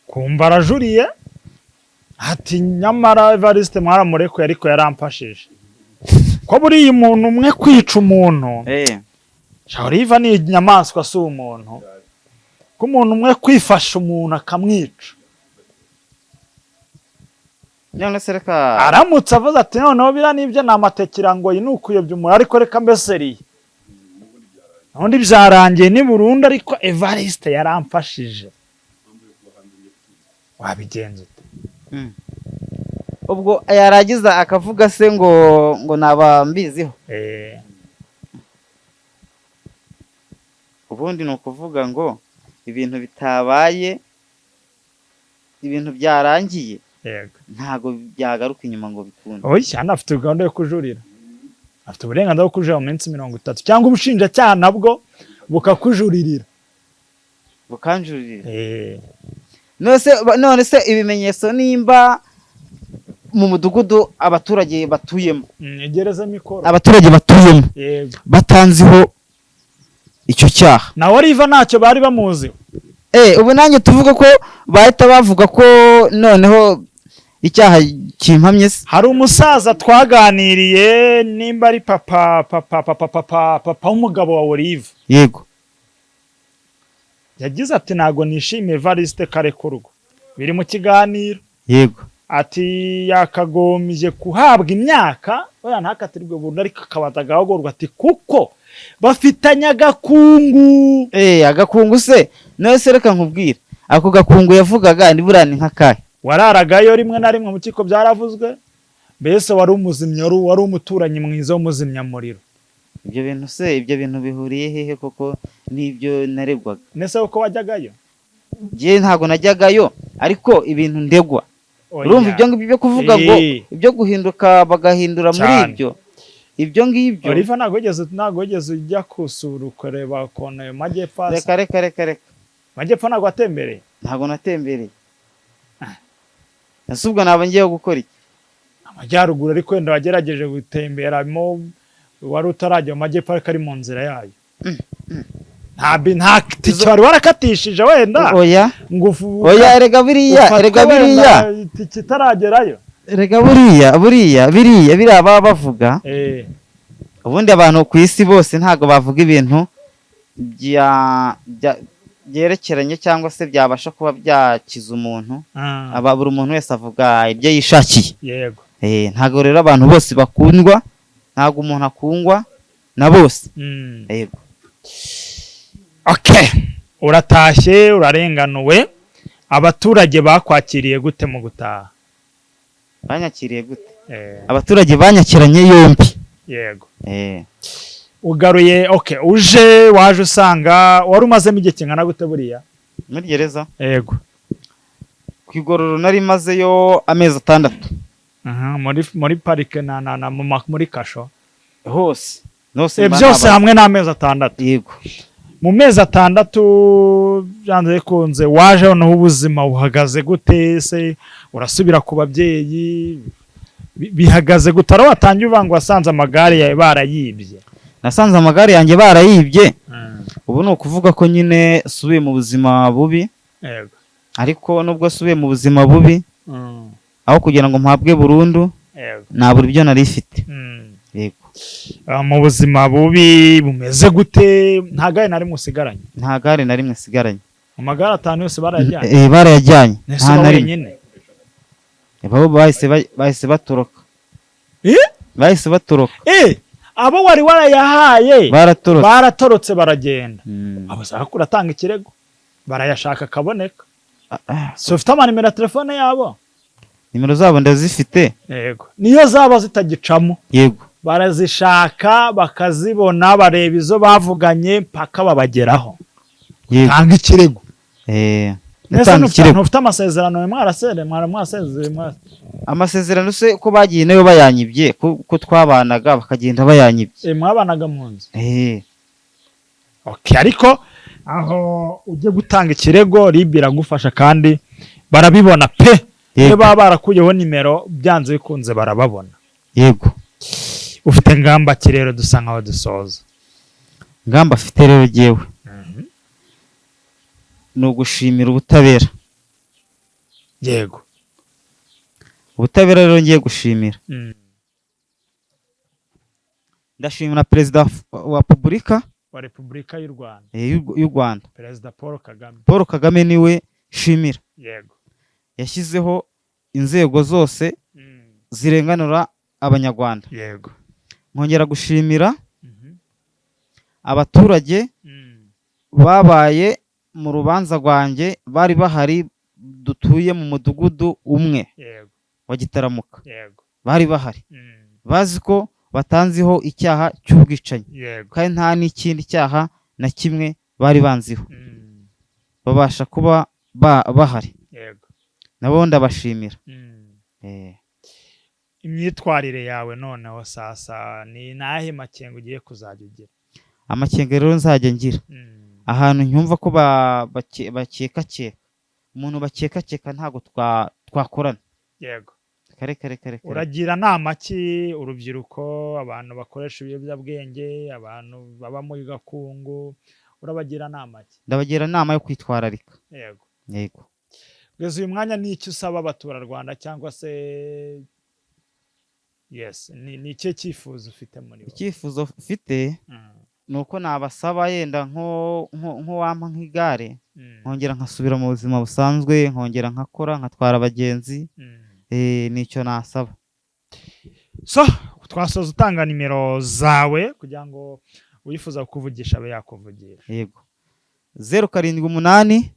Speaker 2: kumva arajuriye ati nyamara Evariste mwaramurekuye ariko yaramfashije ko buriya umuntu umwe kwica umuntu Oliva ni inyamaswa si umuntu ko umuntu umwe kwifasha umuntu akamwica
Speaker 1: none se reka
Speaker 2: aramutse avuze ati noneho bira nibyo namatekera ngo yinukuyobye umuntu ariko reka mbeseriye undi byarangiye ni Burundi ariko Evariste yaramfashije wabigenza ute
Speaker 1: ubwo yaragiza akavuga se ngo nabambiziho ubundi ni ukuvuga ngo ibintu bitabaye ibintu byarangiye ntago byagaruka inyuma ngo bikunde
Speaker 2: oya afite gahunda yo kujurira afite uburenganzira bwo kujurira mu minsi 30 cyangwa ubushinjacyaha nabwo bukakujuririra
Speaker 1: bukanjuririra none se ibimenyetso nimba mu mudugudu abaturage batuyemo
Speaker 2: gereza mikoro
Speaker 1: abaturage batuyemo batanziho icyo cyaha
Speaker 2: na Oliva ntacyo bari bamuziho
Speaker 1: ubu nanjye tuvuga ko bahita bavuga ko noneho icyaha kimpamye se
Speaker 2: hari umusaza twaganiriye nimba ari papa w'umugabo wa Oliva
Speaker 1: yego
Speaker 2: yagize ati ntago nishimiye Evariste Karekurwa biri mu kiganiro
Speaker 1: yego
Speaker 2: ati yakagombye kuhabwa imyaka oya ntakatirwe burundu ariko akabaza agahogorwa ati kuko bafitanye agakungu
Speaker 1: agakungu se none se reka nkubwire ako gakungu yavugaga ni burani nk'akahe
Speaker 2: wararagayo rimwe na rimwe mu kiko byaravuzwe mbese wari umuzimya wari umuturanyi mwiza w'umuzimyamuriro
Speaker 1: ibyo bintu bihuriye hehe koko n'ibyo naregwaga
Speaker 2: nese uko wajyagayo
Speaker 1: je ntago najyagayo ariko ibintu ndegwa urumva ibyo ngibyo kuvuga ngo ibyo guhinduka bagahindura muri ibyo ngibyo
Speaker 2: Oliva ntago wigeze ujya kusura ukareba kona ayo majyepfo
Speaker 1: reka
Speaker 2: majyepfo ntago watembereye
Speaker 1: ntago natembereye nasubwo naba ngiye gukora iki
Speaker 2: amajyaruguru ariko wenda wagerageje gutemberamo wari utarajya mu majyepfo ariko ari mu nzira yayo nta tike wari warakatishije wenda
Speaker 1: oya erega biriya
Speaker 2: tike itaragerayo
Speaker 1: erega biriya baba bavuga ubundi abantu ku isi bose ntago bavuga ibintu byerekeranye cyangwa se byabasha kuba byakiza umuntu buri muntu wese avuga ibyo yishakiye
Speaker 2: yego
Speaker 1: ntago rero abantu bose bakundwa ntago umuntu akungwa na bose yego
Speaker 2: uratashye urarenganuwe abaturage bakwakiriye gute mu gutaha
Speaker 1: banyakiriye gute abaturage banyakiranye yombi
Speaker 2: yego ugaruye waje usanga wari umazemo igihe kingana gute buriya
Speaker 1: muri gereza
Speaker 2: yego
Speaker 1: ku igororo nari mazeyo amezi 6
Speaker 2: muri parike muri kasho
Speaker 1: hose
Speaker 2: byose hamwe n'amezi 6
Speaker 1: yego
Speaker 2: mu mezi 6 byanze bikunze waje noneho ubuzima buhagaze gute se urasubira ku babyeyi bihagaze gutara watangiye uvanga wasanze amagare yawe barayibye
Speaker 1: nasanze amagare yanjye barayibye ubu ni ukuvuga ko nyine subiye mu buzima bubi
Speaker 2: yego
Speaker 1: ariko nubwo subiye mu buzima bubi aho kugira ngo mpabwe burundu nabura ibyo nari ifite yego
Speaker 2: mu buzima bubi bumeze gute nta gare nari musigaranye
Speaker 1: nta gare nari musigaranye
Speaker 2: amagare 5 yose barayajyanye
Speaker 1: barayajyanye
Speaker 2: nta nari nyine
Speaker 1: babo bahise batoroka bahise batoroka
Speaker 2: abo wari warayahaye
Speaker 1: baratorotse
Speaker 2: baragenda abo zakura tanga ikirego barayashaka kaboneka so ufite amanimero ya telefone yabo
Speaker 1: nimero zabo ndazifite
Speaker 2: yego niyo zaba zitagicamo
Speaker 1: yego
Speaker 2: barazishaka bakazibona bareba izo bavuganye paka babageraho tanga ikirego ufite amasezerano mwarasezeranye
Speaker 1: amasezerano se ko bagiye nayo bayanyibye ko twabanaga bakagenda bayanyibye
Speaker 2: mwabanaga mu nzu Okay, ariko aho ujye gutanga ikirego RIB iragufasha kandi barabibona pe. Iyo baba barakuyeho nimero byanze bikunze barababona.
Speaker 1: Yego.
Speaker 2: Ufite ngamba ki rero dusa nkaho dusoza?
Speaker 1: Ngamba afite rero jewe ni ugushimira ubutabera.
Speaker 2: Yego.
Speaker 1: Ubutabera rero ngiye gushimira. Ndashimira Perezida wa
Speaker 2: Repubulika y'u Rwanda.
Speaker 1: y'u Rwanda.
Speaker 2: Perezida Paul Kagame.
Speaker 1: Paul Kagame niwe shimira.
Speaker 2: Yego.
Speaker 1: Yashyizeho inzego zose zirenganura abanyarwanda.
Speaker 2: Yego.
Speaker 1: Nkongera gushimira abaturage babaye mu rubanza rwanjye, bari bahari, dutuye mu mudugudu umwe wa Gitaramuka. Bari bahari bazi ko batanziho icyaha cy'ubwicanyi, kandi nta n'ikindi cyaha na kimwe bari banziho, babasha kuba bahari. Nabo ndabashimira.
Speaker 2: Imyitwarire yawe noneho sasa ni nahe makenga ugiye kuzajya ugira?
Speaker 1: Amakenga rero nzajya ngira ahantu nyumva ko bakeka umuntu bakeka ntago twakorana.
Speaker 2: Yego.
Speaker 1: Kare.
Speaker 2: Uragira nama ki urubyiruko, abantu bakoresha ibiyobyabwenge, abantu baba muri gakungu, urabagira nama ki?
Speaker 1: Ndabagira nama yo kwitwararika.
Speaker 2: Yego. Kugeza uyu mwanya ni iki usaba abaturarwanda cyangwa se ni iki cyifuzo ufite muri bo?
Speaker 1: Icyifuzo ufite nuko nabasaba yenda nko wampa nk'igare, nkongera nkasubira mu buzima busanzwe, nkongera nkakora, nkatwara abagenzi. Nicyo nasaba.
Speaker 2: So twasoza utanga nimero zawe kugira ngo uyifuza kukuvugisha abe yakuvugisha.
Speaker 1: Yego. 078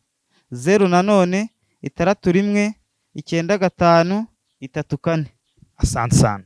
Speaker 1: 0 6 1 9 5 3 4.
Speaker 2: Asante sana.